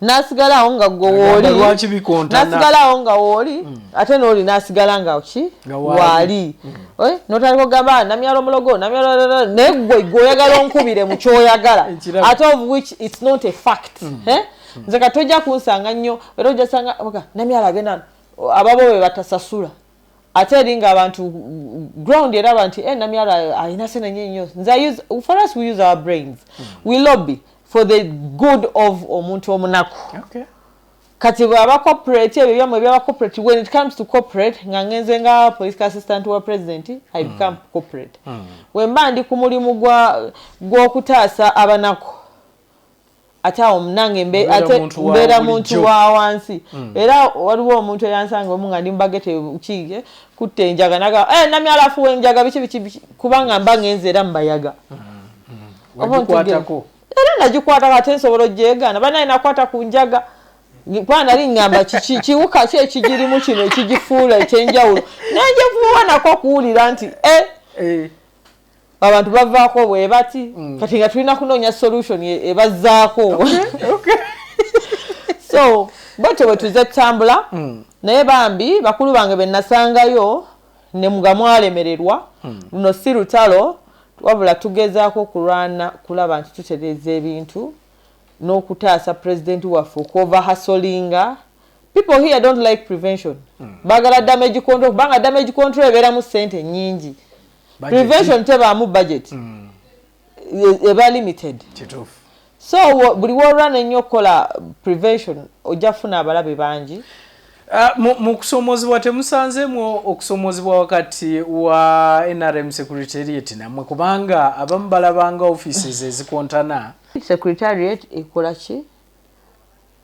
nasigalawo nga nasigalawo nga wooli ate n'oli nasigala nga ki waali notandika ogamba Namyalo mulogo Namyalo naye gwe oyagala onkubire mu kyoyagala ate of which it's not a fact nze katojja kunsanga nnyo era ojja sanga Namyalo agenda ababo be batasasula ate eringa abantu ground eraba nti Namyalo alina senenye nnyo nze for us we use our brains we lobby for the good of omuntu omunaku kati baba corporate ebyo byamwe byaba corporate when it comes to corporate nga ngenze nga political assistant wa president I become corporate when mba ndi ku mulimu gw'okutaasa abanaku ate awo munange mbeera muntu wa wansi era waliwo omuntu eyansanga omu nga ndi mubagete kige kutte enjaga naga namyalo afuwa enjaga biki kubanga mba ngenze era mbayaga era nagikwata ate nsobola ogyegaana banaye nakwata ku njaga kwa nali ngamba kiwuka ki ekigirimu kino ekigifuula ekyenjawulo nanjevuwa nako kuwulira nti abantu bavaako bwe bati kati nga tulina kunoonya solution ebazzaako so bwetyo bwe tuze tutambula naye bambi bakulu bange be nasangayo ne muga mwalemererwa luno si lutalo wabula tugezaako kulwana kulaba nti tutereeza ebintu n'okutaasa president waffe okova hasolinga. People here don't like prevention. Bagala damage control kubanga damage control ebeera mu ssente nnyingi. Prevention tebaamu budget eba limited. So buli wolwana ennyo okukola prevention ojja kufuna abalabe bangi. Mu kusomozebwa temusanzeemu okusomozebwa wakati wa NRM Secretariat namwe kubanga abamu balabanga offices ezikontana. Secretariat ekola ki?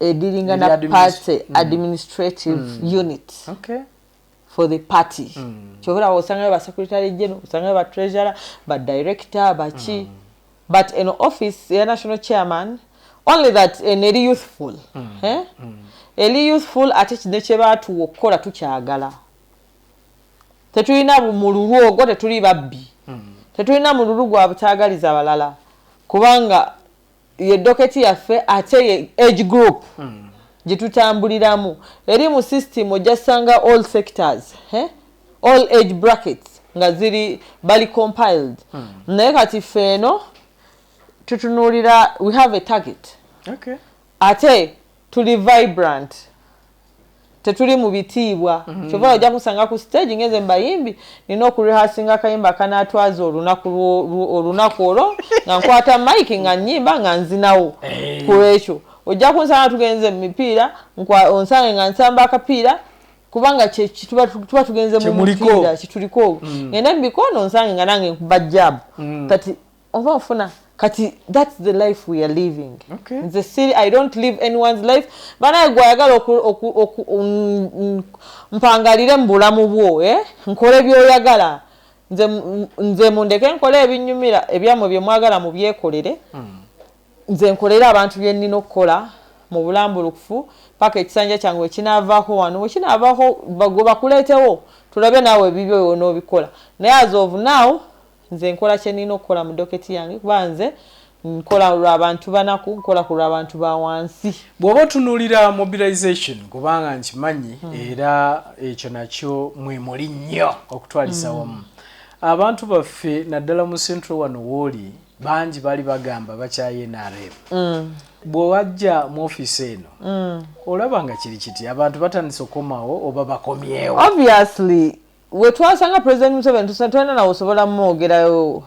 Dealing na party administrative unit for the party. Kyobera osanga ba secretary general, osanga ba treasurer, ba director, ba chi. But in office ya national chairman, only that eri youthful. Eri youthful ate kide batu okola tukyagala. Tetulina mululu ogwo tetuli babbi. Tetulina mululu gwa butagaliza abalala. Kubanga ye doketi yaffe ate ye age group gitutambuliramu eri mu system ojasanga all sectors all age brackets nga ziri bali compiled naye kati feno tutunulira we have a target ate tuli vibrant tetuli mu bitiibwa kyova ojja kusanga ku stage ngeze mbayimbi nina okurehasinga akayimba kanatwaza olunaku olwo nga nkwata mike nga nnyimba nga nzinawo ku ekyo ojja kunsanga tugenze mu mipiira onsange nga nsamba akapiira kubanga tuba tugenze mu mupiira kituliko ngenda mu bikono onsange nga nange nkuba jabu kati oba ofuna kati that's the life we are living. The city I don't live anyone's life. Bana gwayagala mpangalire mbulamu bwo nkole byoyagala nze mundeke nkole ebinyumira ebyamwe bye mwagala mu byekolere nze nkolera abantu bye nnina okukola mu bulambulukufu paka ekisanja kyange kinavaako wano kinavaako bakuleetewo tulabe naawe bibyo onobikola naye as of now nze nkola kye nnina okukola mu doketi yange kuba nze nkola lw'abantu banaku nkola ku lw'abantu ba wansi. Bw'oba otunuulira mobilization kubanga nkimanyi era ekyo nakyo mwe muli nnyo okutwalisa wamu abantu baffe naddala mu central wano wooli bangi bali bagamba bakyaye NRM bw'owajja mu office eno olaba nga kiri kiti abantu batandise okukomawo oba bakomyewo. Obviously we twasanga president Museveni tusatwana na osobola mwogerayo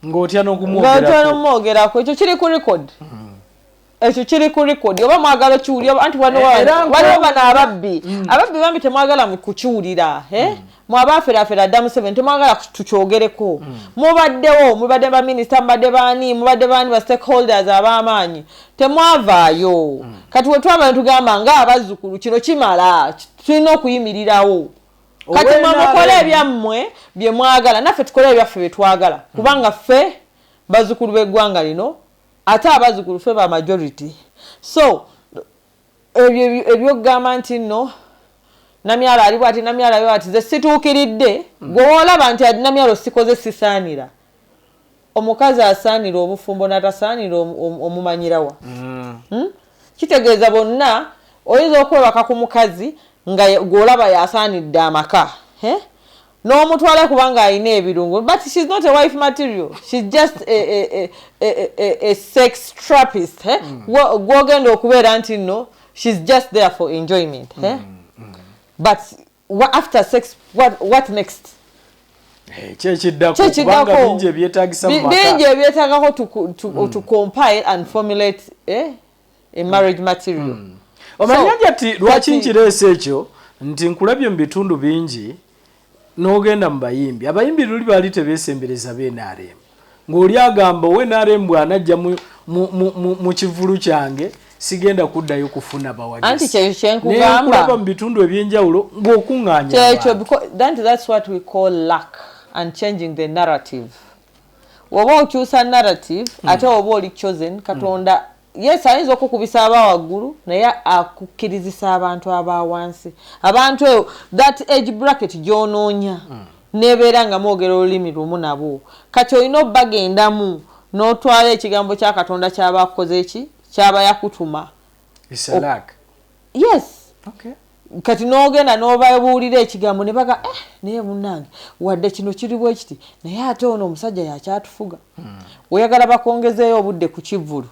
ng'otya n'okumwogerako ekyo kiri ku record ekyo kiri ku record oba mwagala kiwulira anti waliwo bano ababbi bambi temwagala kukiwulira mwabaferafera dda Museveni temwagala tukyogereko mubadde baminisita mubadde baani ba stakeholders ab'amaanyi temwavaayo kati we twaba netugamba ng'abazzukulu kino kimala tulina okuyimirirawo kati mukole ebyammwe bye mwagala naffe tukole ebyaffe bye twagala kubanga ffe bazzukulu b'eggwanga lino ate abazzukulu ffe ba majority so ebyokugamba nti nno namyalo ali bwati namyalo ayo ati ze situukiridde gwe olaba nti namyalo sikoze sisaanira omukazi asaanira obufumbo n'atasaanira omumanyirawa kitegeeza bonna oyinza okwebaka ku mukazi nga golaba yasaanidde amaka n'omutwala kubanga alina ebirungo but she's not a wife material, she's just a sex trappist gwogenda okubeera nti no she's just there for enjoyment but after sex what next? Chechiddako kubanga bingi ebyetaagisa mu maka bingi ebyetaagako to compile and formulate a marriage material. Omanyaje ati lwaki nkireese ekyo nti nkulabye mu bitundu bingi n'ogenda mu bayimbi abayimbi luli baali tebeesembereza b'NRM ng'oli agamba we NRM bw'anajja mu kivulu kyange sigenda kuddayo kufuna bawagizi anti kye kyenkugamba mu bitundu ebyenjawulo ng'okuŋŋaanya kyekyo that's what we call luck and changing the narrative. Woba okyusa narrative ate oba oli chosen Katonda yes ayinza okukubisa abawaggulu naye akukkirizisa abantu abawansi abantu that age bracket gy'onoonya nebeera nga mwogera olulimi lumu nabo kati olina obbagendamu n'otwala ekigambo kya Katonda kyaba akoze eki kyaba yakutuma. It's a luck. Yes. Okay. Kati n'ogenda n'obabuulira ekigambo ne baga naye munnange wadde kino kiri bwe kiti naye ate ono omusajja yakyatufuga oyagala bakongezeeyo obudde ku kivvulu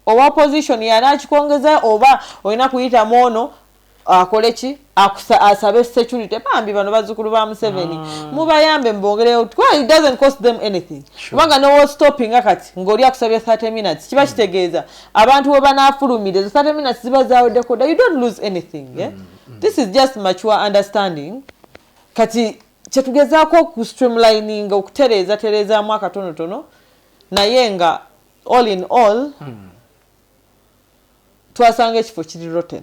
oba position yanaakikongezeeyo oba olina kuyitamu ono akole ki asabe security bambi bano bazzukulu ba Museveni mubayambe mbongereyo it doesn't cost them anything kubanga no stopping akati ng'oli akusabye 30 minutes kiba kitegeeza abantu we banaafulumira 30 minutes ziba zaaweddekoda you don't lose anything this is just mature understanding kati kyetugezaako ku streamlining okutereezaamu akatonotono naye nga all in all twasanga ekifo kiri rotten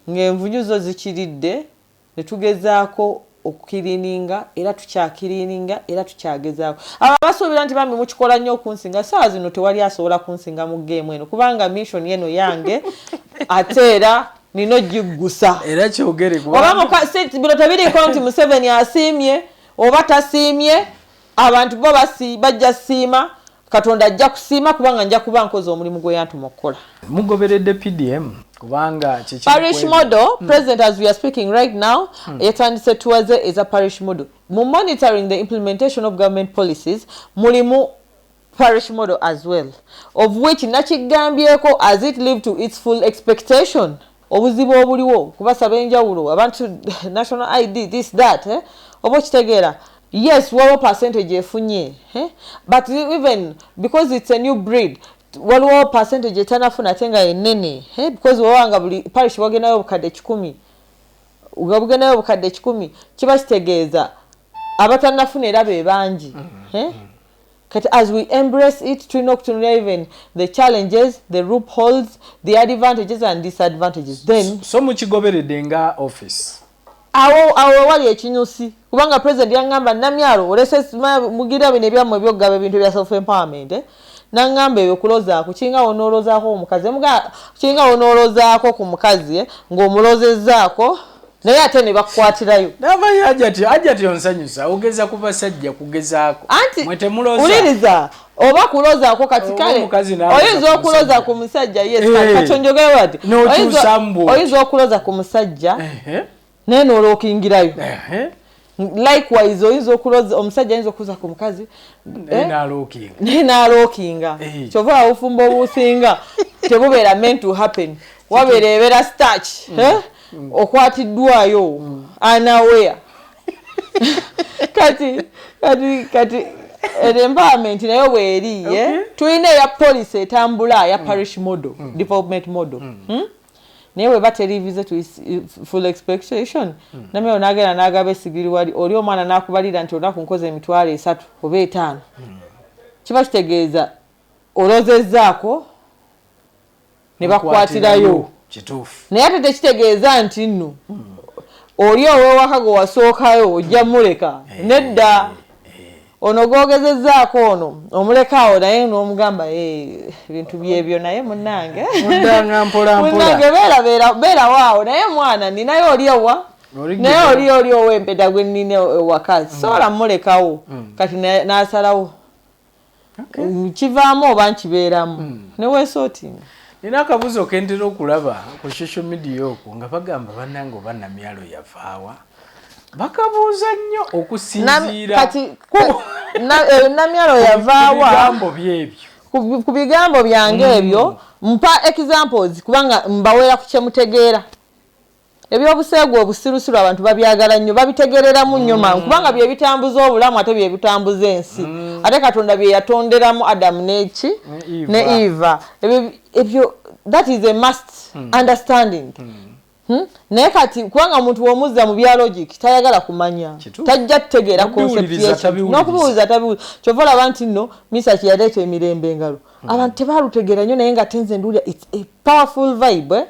ng'envunyu zo zikiridde ne tugezaako okukirininga era tukyakirininga era tukyagezaako abasuubira nti bambi mukikola nnyo okunsinga saa zino tewali asobola kunsinga mu geemu eno kubanga mission yeno yange ate era nino giggusa era kyogere bino tebiriiko nti Museveni asiimye oba tasiimye abantu bo bajja siima Katonda ajja kusiima kubanga nja kuba nkoze omulimu gwe yantuma okukola. Mugoberedde PDM kubanga parish model president as we are speaking right now yatandise tuwaze is a parish model monitoring the implementation of government policies mulimu parish model as well of which nakigambyeko as it lived to its full expectation obuzibu obuliwo kubasaba enjawulo abantu national ID this that oba kitegeera yes waliwo percentage efunye but even because it's a new breed waliwo percentage etanafuna ate nga enene because wawanga buli parish wagenayo obukadde 10 ugabugenayo obukadde 10 kiba kitegeeza abatanafuna era be bangi kati as we embrace it tulina okutunula even the challenges the loopholes the advantages and disadvantages then so mukigoberedde nga office awo wali ekinyusi kubanga president yangamba Namyalo olese mugira bino ebyamwe byogaba ebintu bya self empowerment nangamba ebyo kulozaako kinga onolozaako omukazi kinga onolozaako ku mukazi ng'omulozezzaako naye ate ne bakukwatirayo nava hajati onsanyusa ogeza ku basajja kugezaako mwete muloza uliriza oba kulozaako kati kale oyinza okuloza ku musajja yes katonjogere wati oyinza okuloza ku musajja naye n'olookingirayo likewise oyinza okuloza omusajja ayinza okuza ku mukazi n'alookinga kyova obufumbo obusinga tebubeera meant to happen wabeera ebeera starch okwatiddwayo unaware kati empowerment nayo bweri tulina eya policy etambula ya parish model development model naye we batelevize to full expectation Namyalo nagenda n'agaba esigiri wali oli omwana n'akubalira nti olunaku nkoze emitwalo 3 oba 5 kiba kitegeeza olozezzaako ne bakukwatirayo kituufu naye ate tekitegeeza nti nno oli ow'ewaka gwe wasookayo ojja muleka nedda ono gwogezezzaako ono omulekaawo naye n'omugamba ebintu byebyo naye munnange beera waawo naye mwana ninayo oliowa naye oli ow'empeta gwe nnina ewaka sobola mulekawo kati n'asalawo kivaamu oba nkibeeramu neweesootinga nina akabuzo kentera okulaba ku social media okwo nga bagamba bannange oba Namyalo yavaawa bakabuuza nnyo okusinziira kati Namyalo yavaawa ku bigambo byange ebyo mpa examples kubanga mbaweera ku kyemutegeera ebyobuseegu obusirusiru abantu babyagala nnyo babitegereramu nnyo mangu kubanga bye bitambuza obulamu ate bye bitambuza ensi ate Katonda bye yatonderamu Adamu ne Eva ebyo that is a must understanding naye kati kubanga omuntu w'omuzza mu bya logic tayagala kumanya tajja kutegeera concept n'okubiwuliza tabiwuliza kyova olaba nti nno misa kyeyaleeta emirembe engalo abantu tebaalutegeera nnyo naye nga tenze nduulya it's a powerful vibe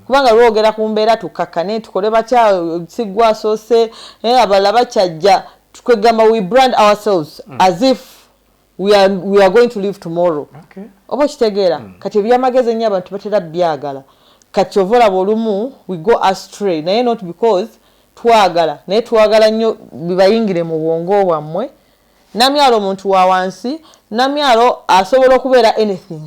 kubanga lwogera ku mbeera tukakkane tukole batya siggwa asoose abalala bakyajja tukegamba we brand ourselves as if we are going to live tomorrow oba kitegeera kati ebyamagezi ennyo abantu batera byagala kati ovola bolumu we go astray naye not because twagala naye twagala nnyo bibayingire mu bwongo bwammwe namyalo omuntu wa wansi namyalo asobola okubeera anything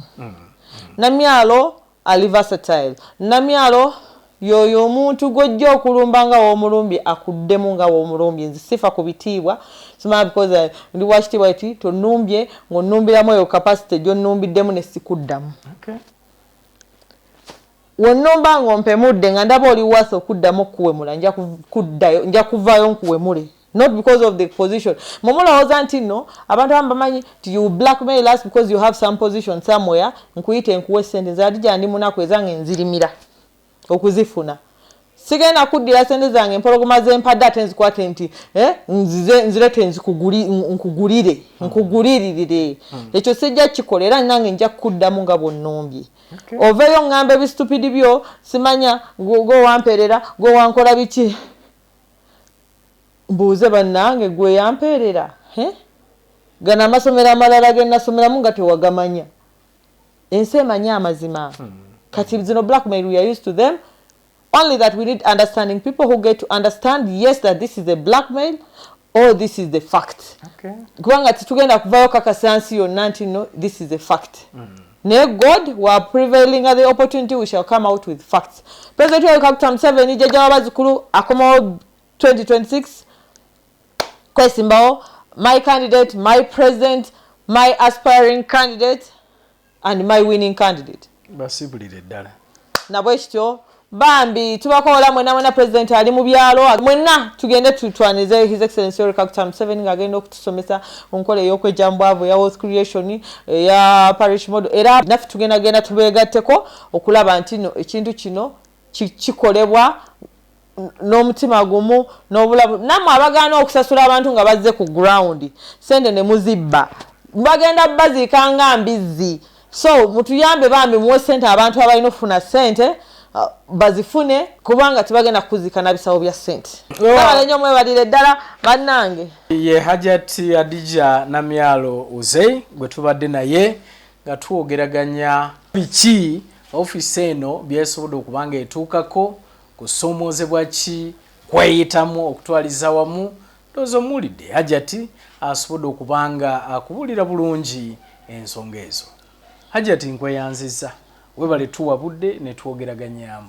namyalo ali versatile namyalo yoyo omuntu gojja okulumba nga w'omulumbi akuddemu nga w'omulumbi nzi sifa ku bitiibwa simala because ndi wakitiibwa eti tonumbye ng'onumbiramu eyo capacity gy'onnumbiddemu ne sikuddamu wonnumba ng'ompemudde nga ndaba oli wasa okuddamu okuwemula nja kuvaayo nkuwemule not because of the position momulowooza nti nno abantu abamu bamanyi nti you blackmail us because you have some position somewhere nkuyite nkuwe sente nze ndi munaku ezange nzirimira okuzifuna sigenda kuddira sente zange empologoma z'empadde ate nzikwate nti nzirete nkugulirire ekyo sijja kikola era nange nja kukuddamu nga bwonnumbye oveeyo ngamba ebistupidi byo simanya gowamperera gowankola biki mbuuze bannange gwe yamperera gana amasomero amalala genasomeramu nga tewagamanya ensi emanya amazima kati zino blackmail we are used to them only that we need understanding people who get to understand yes that this is a blackmail or this is the fact kubanga titugenda kuvaayo kakasansi yonna nti no this is a fact naye God were prevailing at the opportunity we shall come out with facts. President Yoweri Museveni jjajja w'abazzukulu akomawo 2026 kwesimbawo my candidate, my president, my aspiring candidate and my winning candidate. Basibulire ddala. Nabwe kityo bambi tubakola mwena president ali mu byalo mwena tugende tutwanize his excellency Yoweri Museveni ngagenda okutusomesa onkola y'okwejambwavu ya wealth creation ya parish model era naffe tugenda tubeegatteko okulaba nti no ekintu kino kikolebwa n'omutima gumu n'obulabu namwe abagaana okusasula abantu nga bazze ku ground sente ne muzibba bagenda baziikanga mbizzi so mutuyambe bambi muwe sente abantu abalina okufuna sente bazifune kubanga tibagenda kuzika na bisawo bya sente abalenyo mwebalire ddala bannange ye Hajat Hadijah Namyalo Uzey gwe tubadde naye nga tuwogeraganya biki office eno byesobodde okubanga etuukako kusoomozebwa ki kweyitamu okutwaliza wamu ndozo mulidde Hajat asobodde okubanga akubulira bulungi ensonga ezo. Hajat nkweyanziza webale tuwabudde ne twogeraganyamu.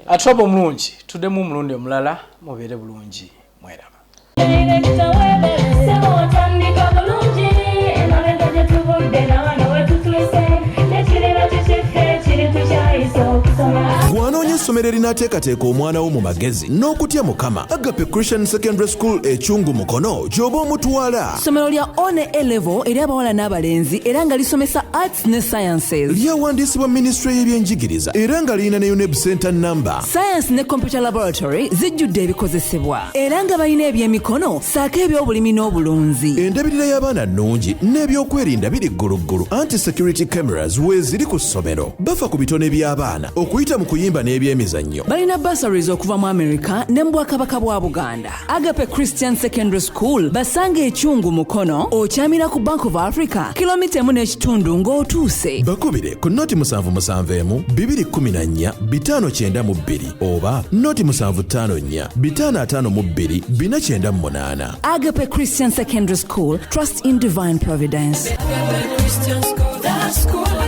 Atwabo mulungi tuddemu omulundi omulala mubeere bulungi mweraba. Bw'anoonya essomero erinaateekateeka omwana wo mu magezi n'okutya Mukama, Agape Christian Secondary School ekyungu Mukono gy'oba omutwala. Ssomero lya ONC level eri abawala n'abalenzi era nga lisomesa arts ne sciences. Lyawandiisibwa Ministry y'ebyenjigiriza era nga lirina ne UNEB Center number. Science ne computer laboratory zijjudde ebikozesebwa era nga balina ebyemikono saako eby'obulimi n'obulunzi. Endabirira y'abaana nnungi n'ebyokwerinda biri gguluggulu. Anti-security cameras weeziri ku ssomero. Bafa ku bitone by'abaana okuyita mu kuyimba n'ebyemizannyo. Balina bursaries okuva mu America ne mu Bwakabaka bwa Buganda. Agape Christian Secondary School basanga ekyungu Mukono okyamira ku Bank of Africa kilomita 1.5 ng'otuuse. Bakubire ku noti 771 214 592 oba noti 754 552 498. Agape Christian Secondary School, trust in divine providence. Agape Christian School, that school.